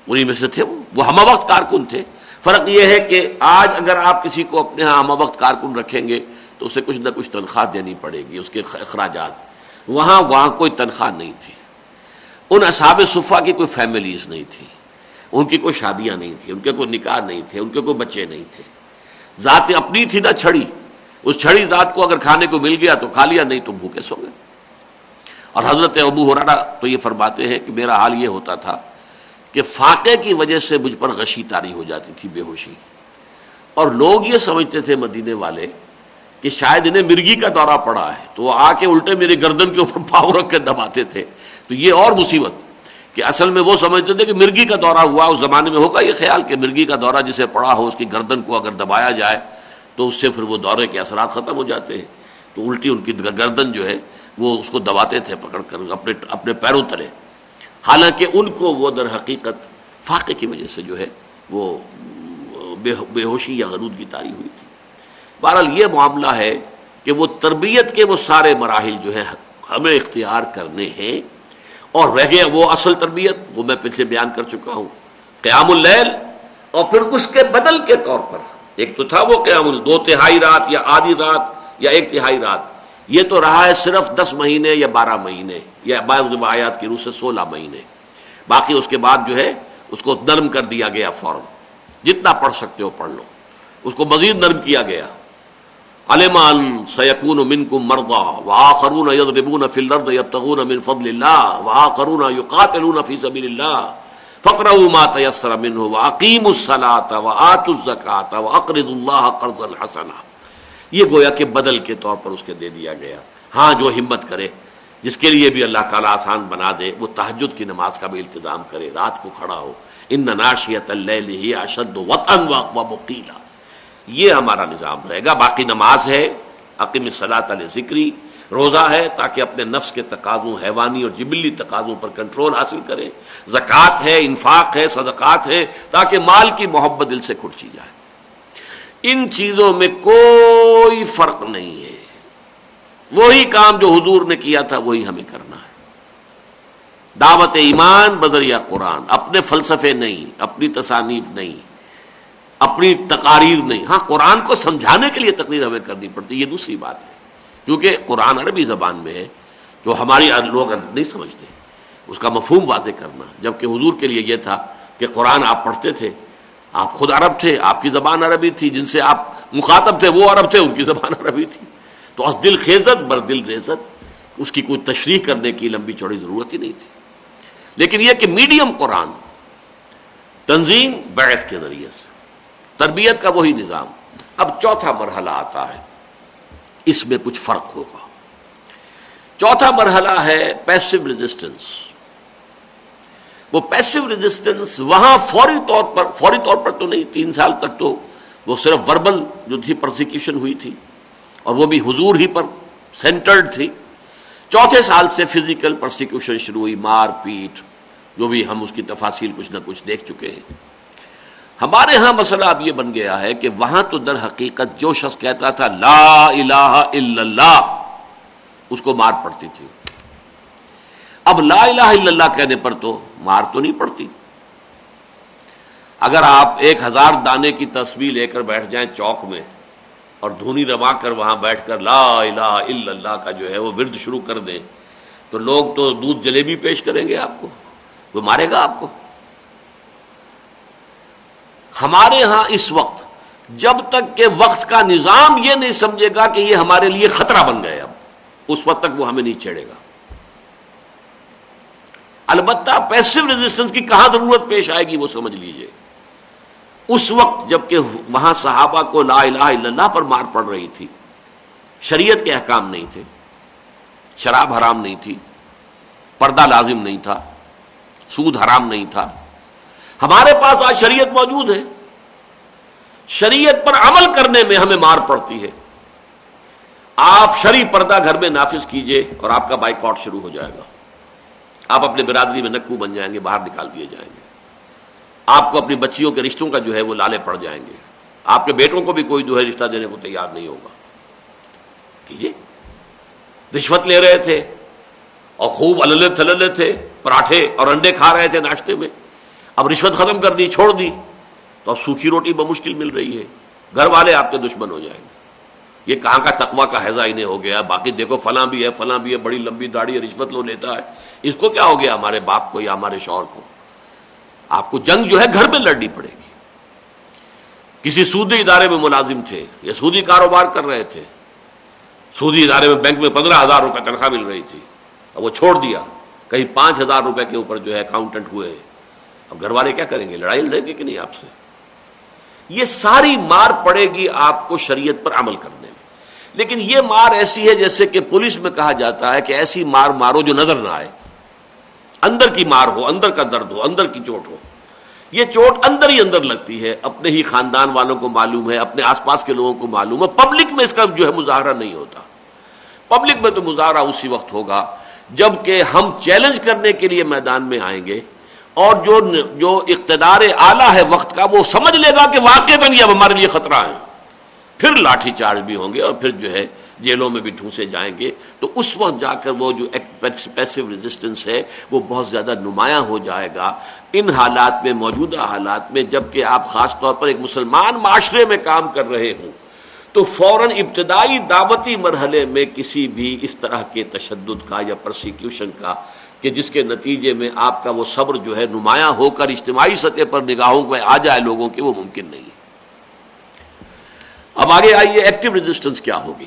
انہی میں سے تھے وہ ہمہ وقت کارکن تھے۔ فرق یہ ہے کہ آج اگر آپ کسی کو اپنے ہاں ہمہ وقت کارکن رکھیں گے تو اسے کچھ نہ کچھ تنخواہ دینی پڑے گی، اس کے اخراجات، وہاں کوئی تنخواہ نہیں تھی، ان اصحاب صفہ کی کوئی فیملیز نہیں تھی، ان کی کوئی شادیاں نہیں تھی، ان کے کوئی نکاح نہیں تھے، ان کے کوئی بچے نہیں تھے، ذات اپنی تھی نہ چھڑی، اس چھڑی ذات کو اگر کھانے کو مل گیا تو کھا لیا، نہیں تو بھوکے سو گئے۔ اور حضرت ابو ہریرہ تو یہ فرماتے ہیں کہ میرا حال یہ ہوتا تھا کہ فاقے کی وجہ سے مجھ پر غشی طاری ہو جاتی تھی، بے ہوشی، اور لوگ یہ سمجھتے تھے مدینے والے کہ شاید انہیں مرگی کا دورہ پڑا ہے، تو وہ آ کے الٹے میری گردن کے اوپر پاؤں رکھ کے دباتے تھے، تو یہ اور مصیبت کہ اصل میں وہ سمجھتے تھے کہ مرگی کا دورہ ہوا، اس زمانے میں ہوگا یہ خیال کہ مرگی کا دورہ جسے پڑا ہو اس کی گردن کو اگر دبایا جائے تو اس سے پھر وہ دورے کے اثرات ختم ہو جاتے ہیں، تو الٹی ان کی گردن جو ہے وہ اس کو دباتے تھے پکڑ کر اپنے پیروں تلے، حالانکہ ان کو وہ در حقیقت فاقے کی وجہ سے جو ہے وہ بے ہوشی یا غنودگی طاری ہوئی تھی۔ بہرحال یہ معاملہ ہے کہ وہ تربیت کے وہ سارے مراحل جو ہے ہمیں اختیار کرنے ہیں، اور رہ گیا وہ اصل تربیت، وہ میں پچھلے بیان کر چکا ہوں، قیام اللیل، اور پھر اس کے بدل کے طور پر ایک تو تھا وہ قیام 2/3 رات یا آدھی رات یا 1/3 رات، یہ تو رہا ہے صرف 10 مہینے یا 12 مہینے یا بعض روایات کی روح سے 16 مہینے، باقی اس کے بعد جو ہے اس کو نرم کر دیا گیا، فوراً جتنا پڑھ سکتے ہو پڑھ لو، اس کو مزید نرم کیا گیا۔ علم ان سیکون منکم مرضی وآخرون یضربون فی الارض یبتغون من فضل اللہ وآخرون یقاتلون فی سبیل اللہ فاقرؤوا ما تیسر منہ واقیموا الصلاۃ وآتوا الزکاۃ واقرضوا اللہ قرضا حسنا، یہ گویا کہ بدل کے طور پر اس کے دے دیا گیا۔ ہاں جو ہمت کرے، جس کے لیے بھی اللہ تعالیٰ آسان بنا دے، وہ تہجد کی نماز کا بھی التزام کرے، رات کو کھڑا ہو، ان ناشیۃ اللیل ہی اشد وطئا واقوم قیلا، یہ ہمارا نظام رہے گا۔ باقی نماز ہے، اقیم الصلاۃ لذکری، روزہ ہے تاکہ اپنے نفس کے تقاضوں، حیوانی اور جبلی تقاضوں پر کنٹرول حاصل کرے، زکوٰۃ ہے، انفاق ہے، صدقات ہے تاکہ مال کی محبت دل سے کھٹچی جائے۔ ان چیزوں میں کوئی فرق نہیں ہے، وہی کام جو حضور نے کیا تھا وہی ہمیں کرنا ہے۔ دعوت ایمان بذریعہ قرآن، اپنے فلسفے نہیں، اپنی تصانیف نہیں، اپنی تقاریر نہیں، ہاں قرآن کو سمجھانے کے لیے تقریر ہمیں کرنی پڑتی ہے، یہ دوسری بات ہے، کیونکہ قرآن عربی زبان میں ہے جو ہماری لوگ نہیں سمجھتے، اس کا مفہوم واضح کرنا، جبکہ حضور کے لیے یہ تھا کہ قرآن آپ پڑھتے تھے، آپ خود عرب تھے، آپ کی زبان عربی تھی، جن سے آپ مخاطب تھے وہ عرب تھے، ان کی زبان عربی تھی، تو از دل خیزت بر دل ریزت، اس کی کوئی تشریح کرنے کی لمبی چوڑی ضرورت ہی نہیں تھی۔ لیکن یہ کہ میڈیم قرآن، تنظیم بیعت کے ذریعے سے، تربیت کا وہی نظام، اب چوتھا مرحلہ آتا ہے، اس میں کچھ فرق ہوگا۔ چوتھا مرحلہ ہے پیسو ریزسٹنس۔ وہ پیسو ریزسٹنس وہاں فوری طور پر تو نہیں، 3 سال تک تو وہ صرف وربل جو تھی پرسیکیوشن ہوئی تھی، اور وہ بھی حضور ہی پر سینٹرڈ تھی۔ چوتھے سال سے فزیکل پرسیکیوشن شروع ہوئی، مار پیٹ، جو بھی ہم اس کی تفاصیل کچھ نہ کچھ دیکھ چکے ہیں۔ ہمارے ہاں مسئلہ اب یہ بن گیا ہے کہ وہاں تو در حقیقت جو شخص کہتا تھا لا الہ الا اللہ، اس کو مار پڑتی تھی۔ اب لا الہ الا اللہ کہنے پر تو مار تو نہیں پڑتی۔ اگر آپ 1000 دانے کی تسبیح لے کر بیٹھ جائیں چوک میں اور دھونی روا کر وہاں بیٹھ کر لا الہ الا اللہ کا جو ہے وہ ورد شروع کر دیں، تو لوگ تو دودھ جلیبی پیش کریں گے آپ کو، وہ مارے گا آپ کو۔ ہمارے ہاں اس وقت جب تک کہ وقت کا نظام یہ نہیں سمجھے گا کہ یہ ہمارے لیے خطرہ بن گئے، اب اس وقت تک وہ ہمیں نہیں چھیڑے گا۔ البتہ پیسو ریزسٹنس کی کہاں ضرورت پیش آئے گی وہ سمجھ لیجئے۔ اس وقت جب کہ وہاں صحابہ کو لا الہ الا اللہ پر مار پڑ رہی تھی، شریعت کے احکام نہیں تھے، شراب حرام نہیں تھی، پردہ لازم نہیں تھا، سود حرام نہیں تھا۔ ہمارے پاس آج شریعت موجود ہے، شریعت پر عمل کرنے میں ہمیں مار پڑتی ہے۔ آپ شرعی پردہ گھر میں نافذ کیجئے اور آپ کا بائیکاٹ شروع ہو جائے گا، آپ اپنے برادری میں نکو بن جائیں گے، باہر نکال دیے جائیں گے، آپ کو اپنی بچیوں کے رشتوں کا جو ہے وہ لالے پڑ جائیں گے، آپ کے بیٹوں کو بھی کوئی جو ہے رشتہ دینے کو تیار نہیں ہوگا۔ کیجئے، رشوت لے رہے تھے اور خوب اللے تھللے تھے، پراٹھے اور انڈے کھا رہے تھے ناشتے میں، اب رشوت ختم کر دی، چھوڑ دی، تو اب سوکھی روٹی بمشکل مل رہی ہے، گھر والے آپ کے دشمن ہو جائیں گے۔ یہ کہاں کا تقویٰ کا حیضہ انہیں ہو گیا، باقی دیکھو فلاں بھی ہے، فلاں بھی ہے، بڑی لمبی داڑھی ہے، رشوت لو لیتا ہے، اس کو کیا ہو گیا ہمارے باپ کو یا ہمارے شوہر کو؟ آپ کو جنگ جو ہے گھر میں لڑنی پڑے گی۔ کسی سودی ادارے میں ملازم تھے یا سودی کاروبار کر رہے تھے، سودی ادارے میں بینک میں 15,000 روپے تنخواہ مل رہی تھی، اب وہ چھوڑ دیا، کہیں 5,000 روپے کے اوپر جو ہے اکاؤنٹنٹ ہوئے، اب گھر والے کیا کریں گے؟ لڑائی لڑیں گے کہ نہیں آپ سے؟ یہ ساری مار پڑے گی آپ کو شریعت پر عمل کرنے میں، لیکن یہ مار ایسی ہے جیسے کہ پولیس میں کہا جاتا ہے کہ ایسی مار مارو جو نظر نہ آئے، اندر کی مار ہو، اندر کا درد ہو، اندر کی چوٹ ہو۔ یہ چوٹ اندر ہی اندر لگتی ہے، اپنے ہی خاندان والوں کو معلوم ہے، اپنے آس پاس کے لوگوں کو معلوم ہے، پبلک میں اس کا جو ہے مظاہرہ نہیں ہوتا۔ پبلک میں تو مظاہرہ اسی وقت ہوگا جب کہ ہم چیلنج کرنے کے لیے میدان میں آئیں گے، اور جو اقتدار اعلیٰ ہے وقت کا وہ سمجھ لے گا کہ واقعتاً یہ اب ہمارے لیے خطرہ ہے، پھر لاٹھی چارج بھی ہوں گے اور پھر جو ہے جیلوں میں بھی ٹھونسے جائیں گے۔ تو اس وقت جا کر وہ جو پیسو ریزسٹنس ہے وہ بہت زیادہ نمایاں ہو جائے گا۔ ان حالات میں، موجودہ حالات میں، جب کہ آپ خاص طور پر ایک مسلمان معاشرے میں کام کر رہے ہوں، تو فوراً ابتدائی دعوتی مرحلے میں کسی بھی اس طرح کے تشدد کا یا پرسیکیوشن کا کہ جس کے نتیجے میں آپ کا وہ صبر جو ہے نمایاں ہو کر اجتماعی سطح پر نگاہوں میں آ جائے لوگوں کی، وہ ممکن نہیں ہے۔ اب آگے آئیے، ایکٹیو ریزسٹنس کیا ہوگی؟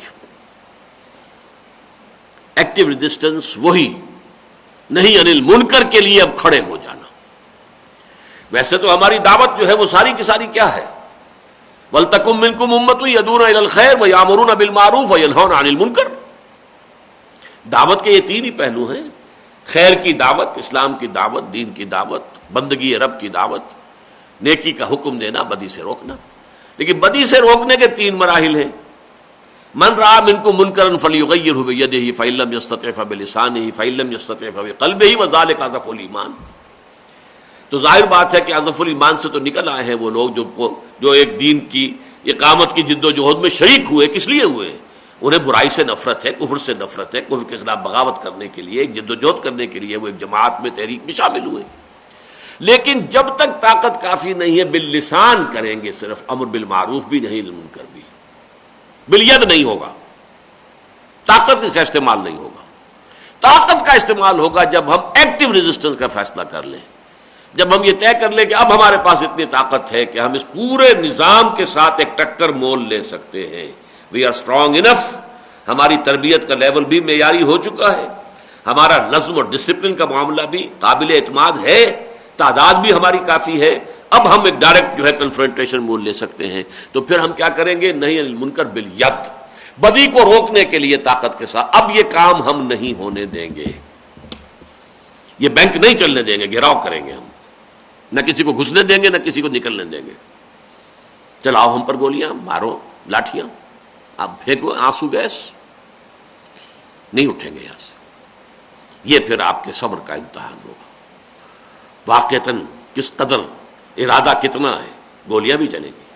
ایکٹیو ریزسٹنس وہی نہیں انل منکر کے لیے اب کھڑے ہو جانا۔ ویسے تو ہماری دعوت جو ہے وہ ساری کی ساری کیا ہے؟ وَلْتَكُن مِّنكُمْ أُمَّةٌ يَدْعُونَ إِلَى الْخَيْرِ وَيَأْمُرُونَ بِالْمَعْرُوفِ وَيَنْهَوْنَ عَنِ الْمُنكَرِ۔ دعوت کے یہ 3 ہی پہلو ہیں، خیر کی دعوت، اسلام کی دعوت، دین کی دعوت، بندگی رب کی دعوت، نیکی کا حکم دینا، بدی سے روکنا۔ لیکن بدی سے روکنے کے 3 مراحل ہیں۔ من رأى منكم منكرا فليغيره بيده فإن لم يستطع فبلسانه فإن لم يستطع فبقلبه وذلك أضعف الإيمان۔ تو ظاہر بات ہے کہ اضعف الایمان سے تو نکل آئے ہیں وہ لوگ جو ایک دین کی اقامت کی جد و جہد میں شریک ہوئے۔ کس لیے ہوئے؟ انہیں برائی سے نفرت ہے، کفر سے نفرت ہے، کفر کے خلاف بغاوت کرنے کے لیے، ایک جد و جہد کرنے کے لیے وہ ایک جماعت میں، تحریک میں شامل ہوئے۔ لیکن جب تک طاقت کافی نہیں ہے، باللسان کریں گے، صرف امر بالمعروف بھی نہیں، منکر بھی، بالید نہیں ہوگا، طاقت کا استعمال نہیں ہوگا۔ طاقت کا استعمال ہوگا جب ہم ایکٹیو ریزسٹنس کا فیصلہ کر لیں، جب ہم یہ طے کر لیں کہ اب ہمارے پاس اتنی طاقت ہے کہ ہم اس پورے نظام کے ساتھ ایک ٹکر مول لے سکتے ہیں۔ وی آر اسٹرانگ انف، ہماری تربیت کا لیول بھی معیاری ہو چکا ہے، ہمارا نظم اور ڈسپلن کا معاملہ بھی قابل اعتماد ہے، تعداد بھی ہماری کافی ہے، اب ہم ایک ڈائریکٹ جو ہے کنفرنٹیشن مول لے سکتے ہیں. تو پھر ہم کیا کریں گے؟ نہی عن المنکر بالید، بدی کو روکنے کے لیے طاقت کے ساتھ. اب یہ کام ہم نہیں ہونے دیں گے، یہ بینک نہیں چلنے دیں گے، گھیراؤ کریں گے ہم، نہ کسی کو گھسنے دیں گے نہ کسی کو نکلنے دیں گے. چلاؤ ہم پر گولیاں، مارو لاٹھیاں، آپ پھینکو آنسو گیس، نہیں اٹھیں گے یہاں سے. یہ پھر آپ کے صبر کا امتحان ہوگا. واقعتاً کس قدر ارادہ کتنا ہے، گولیاں بھی چلیں گی.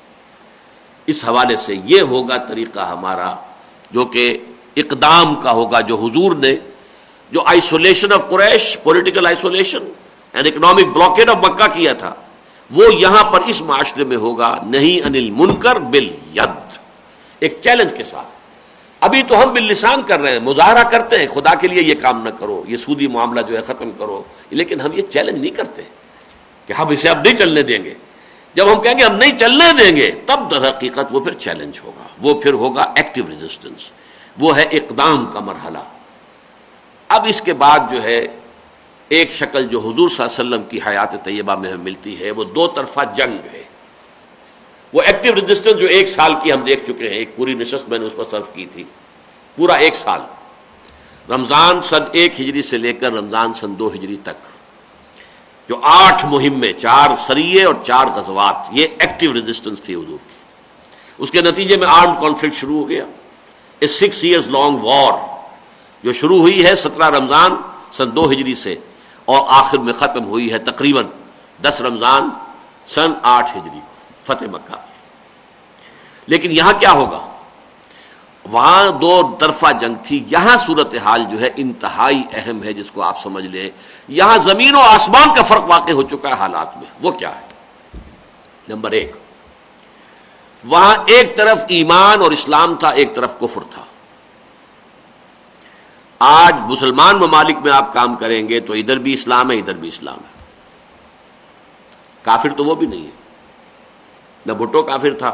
اس حوالے سے یہ ہوگا طریقہ ہمارا جو کہ اقدام کا ہوگا، جو حضور نے جو isolation of Quraish, political isolation and economic blockade of Mecca کیا تھا، وہ یہاں پر اس معاشرے میں ہوگا نہی عن المنکر بالید، ایک چیلنج کے ساتھ. ابھی تو ہم باللسان کر رہے ہیں، مظاہرہ کرتے ہیں خدا کے لیے یہ کام نہ کرو، یہ سودی معاملہ جو ہے ختم کرو، لیکن ہم یہ چیلنج نہیں کرتے کہ ہم اسے اب نہیں چلنے دیں گے. جب ہم کہیں گے ہم نہیں چلنے دیں گے، تب در حقیقت وہ پھر چیلنج ہوگا، وہ پھر ہوگا ایکٹیو ریزسٹنس، وہ ہے اقدام کا مرحلہ. اب اس کے بعد جو ہے ایک شکل جو حضور صلی اللہ علیہ وسلم کی حیات طیبہ میں ہمیں ملتی ہے، وہ دو طرفہ جنگ ہے. وہ ایکٹیو ریزسٹنس جو 1 سال کی ہم دیکھ چکے ہیں، ایک پوری نشست میں نے اس پر صرف کی تھی، پورا 1 سال، رمضان سن 1 ہجری سے لے کر رمضان سن 2 ہجری تک، جو 8 مہمیں، 4 سریے اور 4 غزوات، یہ ایکٹیو ریزسٹنس تھی حضور کی. اس کے نتیجے میں آرمڈ کانفلکٹ شروع ہو گیا. اے 6 years لانگ وار جو شروع ہوئی ہے 17 رمضان سن 2 ہجری سے، اور آخر میں ختم ہوئی ہے تقریباً 10 رمضان سن 8 ہجری کو، فتح مکہ. لیکن یہاں کیا ہوگا؟ وہاں 2 طرفہ جنگ تھی، یہاں صورتحال جو ہے انتہائی اہم ہے، جس کو آپ سمجھ لیں. یہاں زمین و آسمان کا فرق واقع ہو چکا ہے حالات میں. وہ کیا ہے؟ نمبر 1، وہاں ایک طرف ایمان اور اسلام تھا، ایک طرف کفر تھا. آج مسلمان ممالک میں آپ کام کریں گے تو ادھر بھی اسلام ہے، ادھر بھی اسلام ہے. کافر تو وہ بھی نہیں ہے، نہ بھٹو کافر تھا،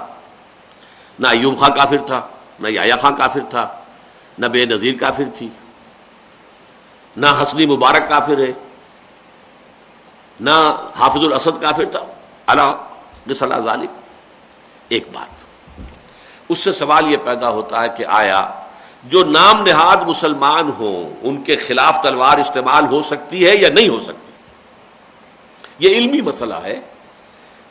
نہ ایوب خان کافر تھا، نہ یحییٰ خان کافر تھا، نہ بے نظیر کافر تھی، نہ حسنی مبارک کافر ہے، نہ حافظ الاسد کافر تھا. اللہ ذالک. ایک بات، اس سے سوال یہ پیدا ہوتا ہے کہ آیا جو نام نہاد مسلمان ہوں ان کے خلاف تلوار استعمال ہو سکتی ہے یا نہیں ہو سکتی؟ یہ علمی مسئلہ ہے.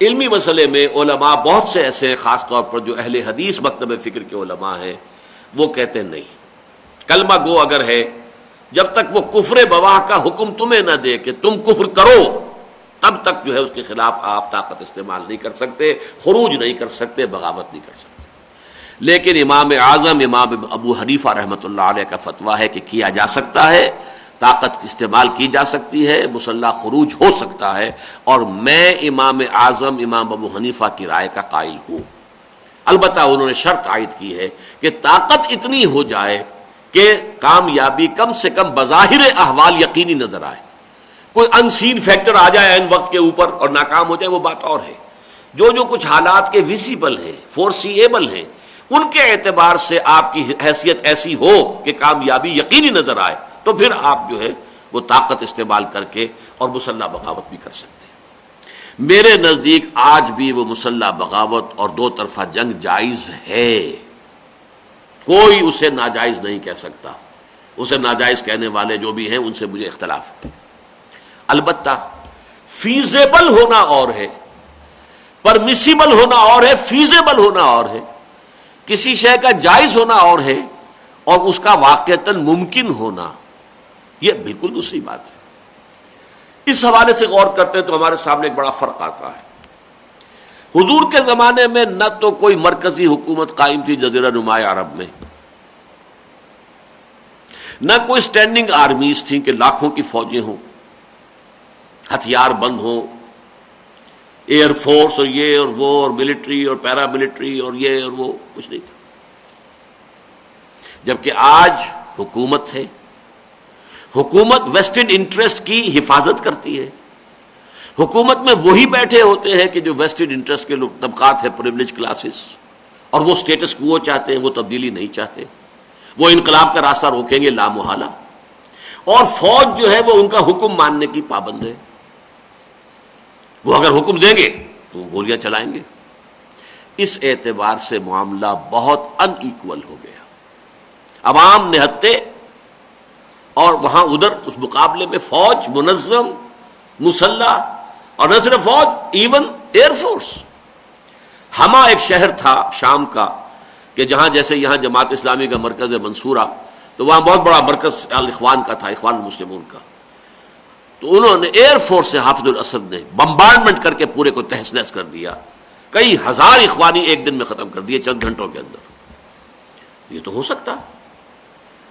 علمی مسئلے میں علماء بہت سے ایسے ہیں، خاص طور پر جو اہل حدیث مکتب فکر کے علماء ہیں، وہ کہتے ہیں نہیں، کلمہ گو اگر ہے، جب تک وہ کفر بواہ کا حکم تمہیں نہ دے کہ تم کفر کرو، تب تک جو ہے اس کے خلاف آپ طاقت استعمال نہیں کر سکتے، خروج نہیں کر سکتے، بغاوت نہیں کر سکتے. لیکن امام اعظم امام ابو حنیفہ رحمۃ اللہ علیہ کا فتویٰ ہے کہ کیا جا سکتا ہے، طاقت استعمال کی جا سکتی ہے، مسلح خروج ہو سکتا ہے. اور میں امام اعظم امام ابو حنیفہ کی رائے کا قائل ہوں. البتہ انہوں نے شرط عائد کی ہے کہ طاقت اتنی ہو جائے کہ کامیابی کم سے کم بظاہر احوال یقینی نظر آئے. کوئی انسین فیکٹر آ جائے عین وقت کے اوپر اور ناکام ہو جائے وہ بات اور ہے. جو کچھ حالات کے ویزیبل ہیں، فورسیبل ہیں، ان کے اعتبار سے آپ کی حیثیت ایسی ہو کہ کامیابی یقینی نظر آئے، تو پھر آپ جو ہے وہ طاقت استعمال کر کے اور مسلح بغاوت بھی کر سکتے ہیں. میرے نزدیک آج بھی وہ مسلح بغاوت اور 2 طرفہ جنگ جائز ہے، کوئی اسے ناجائز نہیں کہہ سکتا. اسے ناجائز کہنے والے جو بھی ہیں ان سے مجھے اختلاف ہے. البتہ فیزیبل ہونا اور ہے، پرمیسیبل ہونا اور ہے، فیزیبل ہونا اور ہے. کسی شے کا جائز ہونا اور ہے، اور اس کا واقعتاً ممکن ہونا یہ بالکل دوسری بات ہے. اس حوالے سے غور کرتے ہیں تو ہمارے سامنے ایک بڑا فرق آتا ہے. حضور کے زمانے میں نہ تو کوئی مرکزی حکومت قائم تھی جزیرہ نماء عرب میں، نہ کوئی اسٹینڈنگ آرمیز تھیں کہ لاکھوں کی فوجیں ہوں، ہتھیار بند ہوں، ایئر فورس اور یہ اور وہ اور ملٹری اور پیرا ملٹری اور یہ اور وہ، کچھ نہیں تھا. جبکہ آج حکومت ہے، حکومت ویسٹڈ انٹرسٹ کی حفاظت کرتی ہے. حکومت میں وہی بیٹھے ہوتے ہیں کہ جو ویسٹڈ انٹرسٹ کے طبقات ہیں، پریویلیج کلاسز، اور وہ سٹیٹس کو چاہتے ہیں، وہ تبدیلی نہیں چاہتے، وہ انقلاب کا راستہ روکیں گے لامحالہ. اور فوج جو ہے وہ ان کا حکم ماننے کی پابند ہے. وہ اگر حکم دیں گے تو وہ گولیاں چلائیں گے. اس اعتبار سے معاملہ بہت ان ایکول ہو گیا. عوام نہتے اور وہاں ادھر اس مقابلے میں فوج منظم مسلح، اور نہ صرف فوج، ایون ایئر فورس. ہما ایک شہر تھا شام کا کہ جہاں جیسے یہاں جماعت اسلامی کا مرکز ہے منصورہ، تو وہاں بہت بڑا مرکز الاخوان کا تھا، اخوان المسلمون کا. تو انہوں نے ایئر فورس سے حافظ الاسد نے بمبارڈمنٹ کر کے پورے کو تہس نہس کر دیا. کئی ہزار اخوانی ایک دن میں ختم کر دیے چند گھنٹوں کے اندر. یہ تو ہو سکتا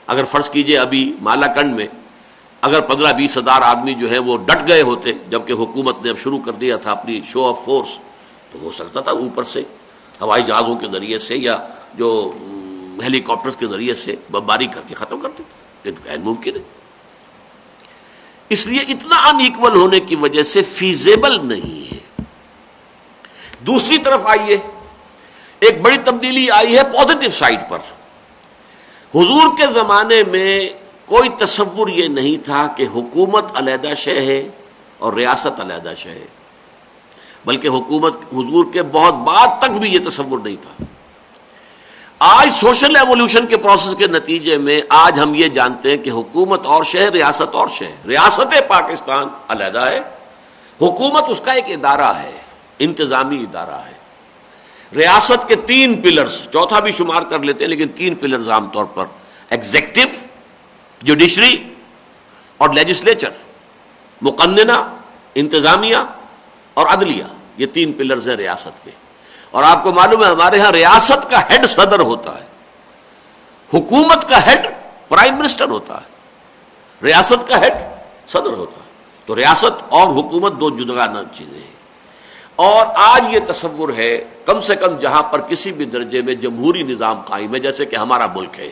اگر فرض کیجئے ابھی مالا کنڈ میں اگر 15-20 ہزار آدمی جو ہے وہ ڈٹ گئے ہوتے، جبکہ حکومت نے اب شروع کر دیا تھا اپنی شو آف فورس، تو ہو سکتا تھا اوپر سے ہوائی جہازوں کے ذریعے سے یا جو ہیلی کاپٹرز کے ذریعے سے بمباری کر کے ختم کرتے. لیکن غیر ممکن ہے. اس لیے اتنا ان ایکول ہونے کی وجہ سے فیزیبل نہیں ہے. دوسری طرف آئیے، ایک بڑی تبدیلی آئی ہے پازیٹو سائڈ پر. حضور کے زمانے میں کوئی تصور یہ نہیں تھا کہ حکومت علیحدہ شے ہے اور ریاست علیحدہ شے ہے، بلکہ حکومت حضور کے بہت بعد تک بھی یہ تصور نہیں تھا. آج سوشل ایوولوشن کے پروسیس کے نتیجے میں آج ہم یہ جانتے ہیں کہ حکومت اور شے، ریاست اور شے. ریاست پاکستان علیحدہ ہے، حکومت اس کا ایک ادارہ ہے، انتظامی ادارہ ہے. ریاست کے 3 پلرز، چوتھا بھی شمار کر لیتے ہیں لیکن 3 پلرز عام طور پر، ایگزیکٹو، جوڈیشری اور لیجسلیچر، مقننہ، انتظامیہ اور عدلیہ. یہ 3 پلرز ہیں ریاست کے. اور آپ کو معلوم ہے ہمارے ہاں ریاست کا ہیڈ صدر ہوتا ہے، حکومت کا ہیڈ پرائم منسٹر ہوتا ہے، ریاست کا ہیڈ صدر ہوتا ہے. تو ریاست اور حکومت 2 جداگانہ چیزیں ہیں. اور آج یہ تصور ہے کم سے کم جہاں پر کسی بھی درجے میں جمہوری نظام قائم ہے، جیسے کہ ہمارا ملک ہے،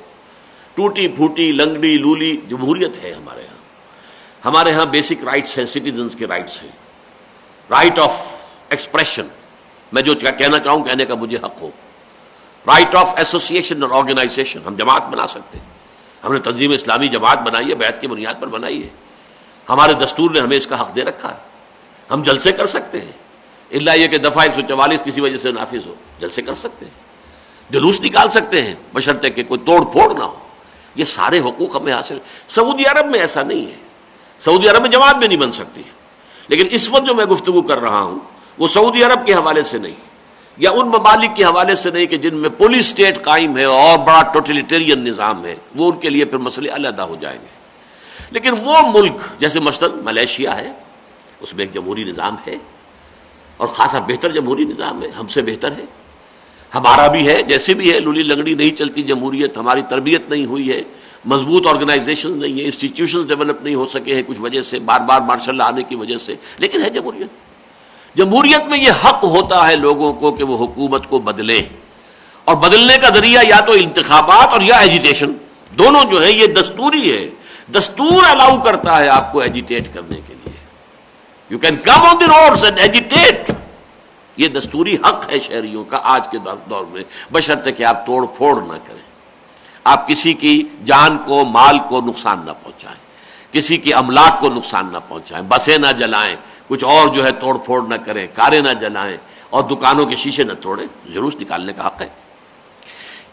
ٹوٹی پھوٹی لنگڑی لولی جمہوریت ہے ہمارے ہاں. ہمارے ہاں بیسک رائٹس ہیں، سٹیزنز کے رائٹس ہیں، رائٹ آف ایکسپریشن، میں جو کہنا چاہوں کہنے کا مجھے حق ہو، رائٹ آف ایسوسیشن اور آرگنائزیشن. ہم جماعت بنا سکتے ہیں، ہم نے تنظیم اسلامی جماعت بنائی ہے، بیعت کی بنیاد پر بنائی ہے. ہمارے دستور نے ہمیں اس کا حق دے رکھا ہے. ہم جلسے کر سکتے ہیں، الا یہ کہ دفعہ 144 کسی وجہ سے نافذ ہو، جلسے کر سکتے ہیں، جلوس نکال سکتے ہیں، بشرطے کہ کوئی توڑ پھوڑ نہ ہو. یہ سارے حقوق ہمیں حاصل. سعودی عرب میں ایسا نہیں ہے. سعودی عرب میں جماعت بھی نہیں بن سکتی. لیکن اس وقت جو میں گفتگو کر رہا ہوں وہ سعودی عرب کے حوالے سے نہیں، یا ان ممالک کے حوالے سے نہیں کہ جن میں پولیس اسٹیٹ قائم ہے اور بڑا ٹوٹلیٹیرین نظام ہے، وہ ان کے لیے پھر مسئلے علیحدہ ہو جائیں گے. لیکن وہ ملک جیسے مثلا ملیشیا ہے، اس میں ایک جمہوری نظام ہے اور خاصا بہتر جمہوری نظام ہے، ہم سے بہتر ہے. ہمارا بھی ہے، جیسے بھی ہے، لولی لنگڑی نہیں چلتی جمہوریت. ہماری تربیت نہیں ہوئی ہے، مضبوط آرگنائزیشن نہیں ہے، انسٹیٹیوشنز ڈیولپ نہیں ہو سکے ہیں کچھ وجہ سے، بار بار مارشل لا آنے کی وجہ سے. لیکن ہے جمہوریت. جمہوریت میں یہ حق ہوتا ہے لوگوں کو کہ وہ حکومت کو بدلیں، اور بدلنے کا ذریعہ یا تو انتخابات اور یا ایجیٹیشن، دونوں جو ہیں یہ دستوری ہے. دستور الاؤ کرتا ہے آپ کو ایجیٹیٹ کرنے کے لیے. You can come on the roads and agitate. یہ دستوری حق ہے شہریوں کا آج کے دور میں، بشرطے کہ آپ توڑ پھوڑ نہ کریں، آپ کسی کی جان کو مال کو نقصان نہ پہنچائیں، کسی کی املاک کو نقصان نہ پہنچائیں، بسیں نہ جلائیں، کچھ اور جو ہے توڑ پھوڑ نہ کریں، کاریں نہ جلائیں اور دکانوں کے شیشے نہ توڑیں. جلوس نکالنے کا حق ہے.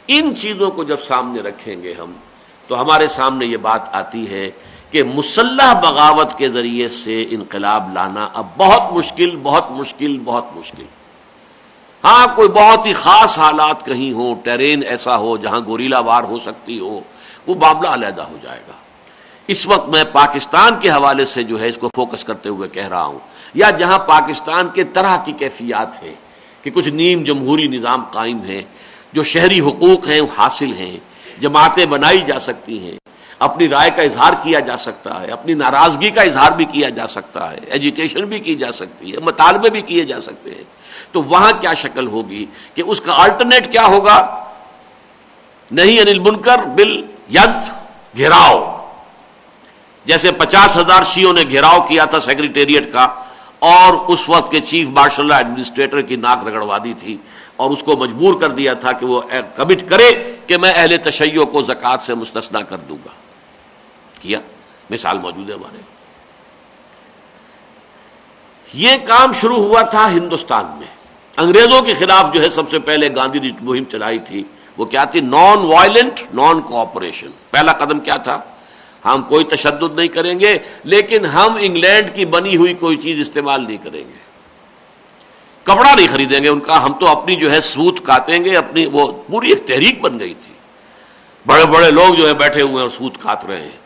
ان چیزوں کو جب سامنے رکھیں گے ہم تو ہمارے سامنے یہ بات آتی ہے کہ مسلح بغاوت کے ذریعے سے انقلاب لانا اب بہت مشکل، بہت مشکل، بہت مشکل. ہاں کوئی بہت ہی خاص حالات کہیں ہو، ٹیرین ایسا ہو جہاں گوریلا وار ہو سکتی ہو، وہ معاملہ علیحدہ ہو جائے گا. اس وقت میں پاکستان کے حوالے سے جو ہے اس کو فوکس کرتے ہوئے کہہ رہا ہوں، یا جہاں پاکستان کے طرح کی کیفیات ہے کہ کچھ نیم جمہوری نظام قائم ہے، جو شہری حقوق ہیں حاصل ہیں، جماعتیں بنائی جا سکتی ہیں، اپنی رائے کا اظہار کیا جا سکتا ہے، اپنی ناراضگی کا اظہار بھی کیا جا سکتا ہے، ایجیٹیشن بھی کی جا سکتی ہے، مطالبے بھی کیے جا سکتے ہیں. تو وہاں کیا شکل ہوگی کہ اس کا الٹرنیٹ کیا ہوگا؟ نہیں انل منکر بالید، گھیراؤ. جیسے 50,000 شیعوں نے گھیراؤ کیا تھا سیکریٹریٹ کا اور اس وقت کے چیف مارشل لا ایڈمنسٹریٹر کی ناک رگڑوا دی تھی اور اس کو مجبور کر دیا تھا کہ وہ کمٹ کرے کہ میں اہل تشیع کو زکوٰۃ سے مستثنا کر دوں گا. کیا، مثال موجود ہے ہمارے. یہ کام شروع ہوا تھا ہندوستان میں. انگریزوں کے خلاف جو ہے سب سے پہلے گاندھی جی مہم چلائی تھی، وہ کیا تھی؟ Non violent naan cooperation. پہلا قدم کیا تھا؟ ہم کوئی تشدد نہیں کریں گے، لیکن ہم انگلینڈ کی بنی ہوئی کوئی چیز استعمال نہیں کریں گے، کپڑا نہیں خریدیں گے ان کا، ہم تو اپنی جو ہے سوت کاٹیں گے اپنی. وہ پوری ایک تحریک بن گئی تھی، بڑے بڑے لوگ جو ہے بیٹھے ہوئے ہیں اور سوت کاٹ رہے ہیں.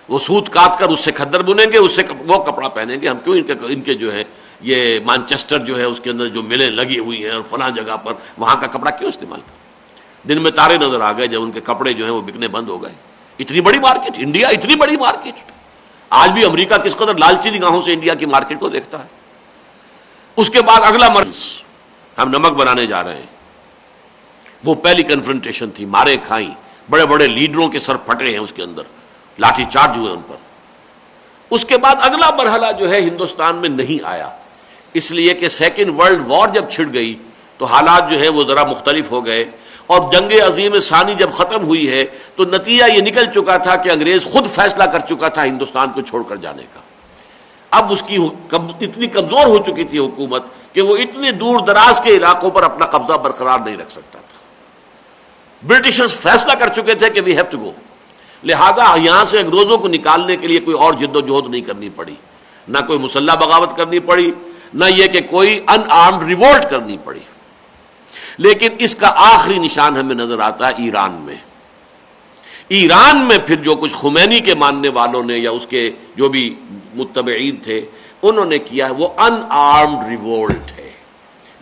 وہ سوت کاٹ کر اس سے کھدر بنیں گے، اس سے وہ کپڑا پہنیں گے. ہم کیوں ان کے جو ہے یہ مانچسٹر جو ہے اس کے اندر جو ملیں لگی ہوئی ہیں اور فلاں جگہ پر وہاں کا کپڑا کیوں استعمال کریں؟ دن میں تارے نظر آ گئے جب ان کے کپڑے جو ہیں وہ بکنے بند ہو گئے. اتنی بڑی مارکیٹ انڈیا، اتنی بڑی مارکیٹ. آج بھی امریکہ کس قدر لالچی نگاہوں سے انڈیا کی مارکیٹ کو دیکھتا ہے. اس کے بعد اگلا مرض، ہم نمک بنانے جا رہے ہیں. وہ پہلی کنفرنٹیشن تھی، مارے کھائیں، بڑے بڑے لیڈروں کے سر پھٹے ہیں اس کے اندر، لاٹھی چارج ہوئے ان پر. اس کے بعد اگلا مرحلہ جو ہے ہندوستان میں نہیں آیا، اس لیے کہ سیکنڈ ورلڈ وار جب چھڑ گئی تو حالات جو ہے وہ ذرا مختلف ہو گئے. اور جنگ عظیم ثانی جب ختم ہوئی ہے تو نتیجہ یہ نکل چکا تھا کہ انگریز خود فیصلہ کر چکا تھا ہندوستان کو چھوڑ کر جانے کا. اب اس کی اتنی کمزور ہو چکی تھی حکومت کہ وہ اتنے دور دراز کے علاقوں پر اپنا قبضہ برقرار نہیں رکھ سکتا تھا. برٹشرز فیصلہ کر چکے تھے کہ وی ہیو ٹو گو. لہذا یہاں سے انگریزوں کو نکالنے کے لیے کوئی اور جد و جہد نہیں کرنی پڑی، نہ کوئی مسلح بغاوت کرنی پڑی، نہ یہ کہ کوئی ان آرمڈ ریوولٹ کرنی پڑی. لیکن اس کا آخری نشان ہمیں نظر آتا ہے ایران میں. ایران میں پھر جو کچھ خمینی کے ماننے والوں نے یا اس کے جو بھی متبعین تھے انہوں نے کیا ہے وہ ان آرمڈ ریوولٹ ہے،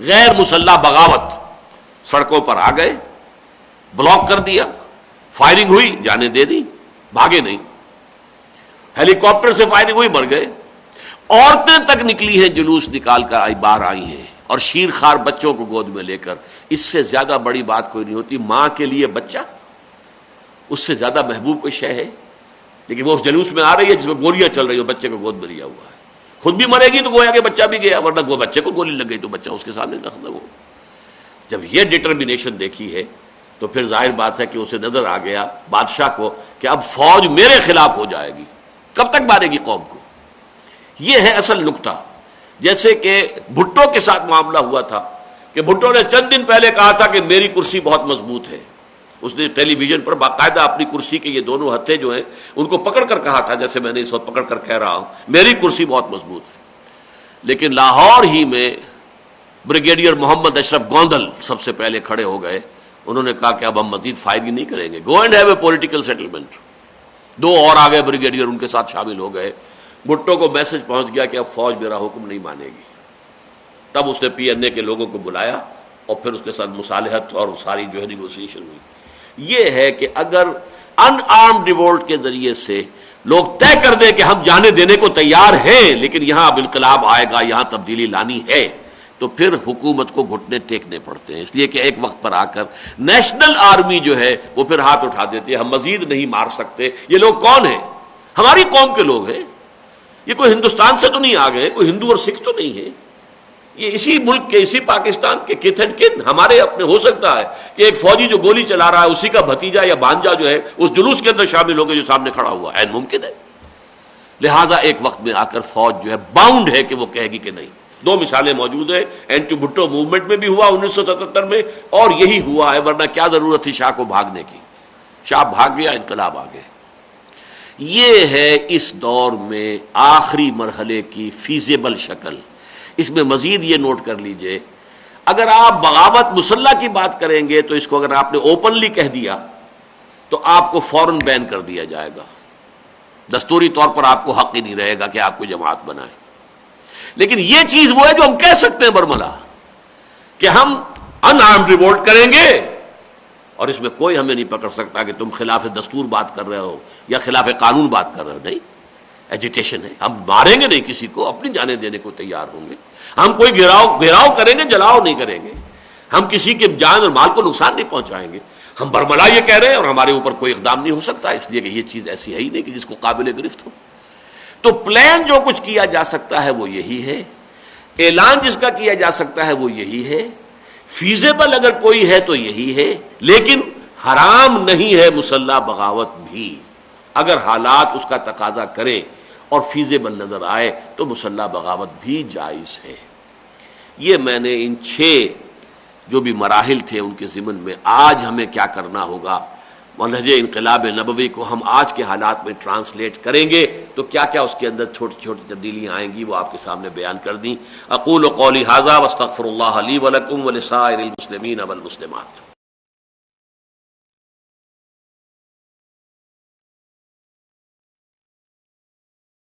غیر مسلح بغاوت. سڑکوں پر آ گئے، بلاک کر دیا، فائرنگ ہوئی، جانے دے دی، بھاگے نہیں. ہیلی کاپٹر سے فائرنگ ہوئی، مر گئے. عورتیں تک نکلی ہیں، جلوس نکال کر باہر آئی ہیں، اور شیر خوار بچوں کو گود میں لے کر. اس سے زیادہ بڑی بات کوئی نہیں ہوتی. ماں کے لیے بچہ اس سے زیادہ محبوب کوئی شے ہے؟ لیکن وہ اس جلوس میں آ رہی ہے جس میں گولیاں چل رہی ہو، بچے کو گود میں لیا ہوا ہے. خود بھی مرے گی تو گویا کہ بچہ بھی گیا، ورنہ وہ بچے کو گولی لگ گئی تو بچہ اس کے سامنے رکھ دو. جب یہ ڈٹرمنیشن دیکھی ہے تو پھر ظاہر بات ہے کہ اسے نظر آ گیا بادشاہ کو کہ اب فوج میرے خلاف ہو جائے گی، کب تک مارے گی قوم کو. یہ ہے اصل نکتہ. جیسے کہ بھٹو کے ساتھ معاملہ ہوا تھا کہ بھٹو نے چند دن پہلے کہا تھا کہ میری کرسی بہت مضبوط ہے. اس نے ٹیلی ویژن پر باقاعدہ اپنی کرسی کے یہ دونوں ہتھے جو ہیں ان کو پکڑ کر کہا تھا، جیسے میں نے اس وقت پکڑ کر کہہ رہا ہوں، میری کرسی بہت مضبوط ہے. لیکن لاہور ہی میں بریگیڈیئر محمد اشرف گوندل سب سے پہلے کھڑے ہو گئے. انہوں نے کہا کہ اب ہم مزید فائرنگ نہیں کریں گے، go and have a political settlement. دو اور آگے بریگیڈیئر ان کے ساتھ شامل ہو گئے. بھٹو کو میسج پہنچ گیا کہ اب فوج میرا حکم نہیں مانے گی. تب اس نے پی این اے کے لوگوں کو بلایا اور پھر اس کے ساتھ مصالحت اور ساری جو ہے نیگوسیشن ہوئی. یہ ہے کہ اگر ان آرمڈ ریوولٹ کے ذریعے سے لوگ طے کر دیں کہ ہم جانے دینے کو تیار ہیں لیکن یہاں اب انقلاب آئے گا، یہاں تبدیلی لانی ہے، تو پھر حکومت کو گھٹنے ٹیکنے پڑتے ہیں. اس لیے کہ ایک وقت پر آ کر نیشنل آرمی جو ہے وہ پھر ہاتھ اٹھا دیتے ہیں، ہم مزید نہیں مار سکتے. یہ لوگ کون ہیں؟ ہماری قوم کے لوگ ہیں. یہ کوئی ہندوستان سے تو نہیں آ گئے، کوئی ہندو اور سکھ تو نہیں ہے. یہ اسی ملک کے، اسی پاکستان کے کت اینڈ کن ہمارے اپنے. ہو سکتا ہے کہ ایک فوجی جو گولی چلا رہا ہے اسی کا بھتیجا یا بانجا جو ہے اس جلوس کے اندر شامل ہو کے جو سامنے کھڑا ہوا ہے، ممکن ہے. لہذا ایک وقت میں آ کر فوج جو ہے باؤنڈ ہے کہ وہ کہے گی کہ نہیں. دو مثالیں موجود ہیں. اینٹی بھٹو موومنٹ میں بھی ہوا 1977 میں، اور یہی ہوا ہے، ورنہ کیا ضرورت تھی شاہ کو بھاگنے کی. شاہ بھاگ گیا، انقلاب آ گئے. یہ ہے اس دور میں آخری مرحلے کی فیزیبل شکل. اس میں مزید یہ نوٹ کر لیجئے، اگر آپ بغاوت مسلح کی بات کریں گے تو اس کو اگر آپ نے اوپنلی کہہ دیا تو آپ کو فوراً بین کر دیا جائے گا. دستوری طور پر آپ کو حق ہی نہیں رہے گا کہ آپ کو جماعت بنائیں. لیکن یہ چیز وہ ہے جو ہم کہہ سکتے ہیں برملا کہ ہم ان آرمڈ ریوولٹ کریں گے، اور اس میں کوئی ہمیں نہیں پکڑ سکتا کہ تم خلاف دستور بات کر رہے ہو یا خلاف قانون بات کر رہے ہو. نہیں، ایجیٹیشن ہے. ہم ماریں گے نہیں کسی کو، اپنی جانیں دینے کو تیار ہوں گے. ہم کوئی گھیراؤ کریں گے، جلاؤ نہیں کریں گے. ہم کسی کے جان اور مال کو نقصان نہیں پہنچائیں گے. ہم برملا یہ کہہ رہے ہیں اور ہمارے اوپر کوئی اقدام نہیں ہو سکتا، اس لیے کہ یہ چیز ایسی ہے ہی نہیں کہ جس کو قابل گرفت ہو. تو پلان جو کچھ کیا جا سکتا ہے وہ یہی ہے، اعلان جس کا کیا جا سکتا ہے وہ یہی ہے، فیزیبل اگر کوئی ہے تو یہی ہے. لیکن حرام نہیں ہے مسلح بغاوت بھی، اگر حالات اس کا تقاضا کریں اور فیزیبل نظر آئے تو مسلح بغاوت بھی جائز ہے۔ یہ میں نے ان 6 جو بھی مراحل تھے ان کے ضمن میں آج ہمیں کیا کرنا ہوگا، منہج انقلاب نبوی کو ہم آج کے حالات میں ٹرانسلیٹ کریں گے تو کیا کیا اس کے اندر چھوٹی چھوٹی تبدیلیاں آئیں گی، وہ آپ کے سامنے بیان کر دیں۔ اقول قولی ھذا واستغفر اللہ لی ولکم ولسائر المسلمین والمسلمات۔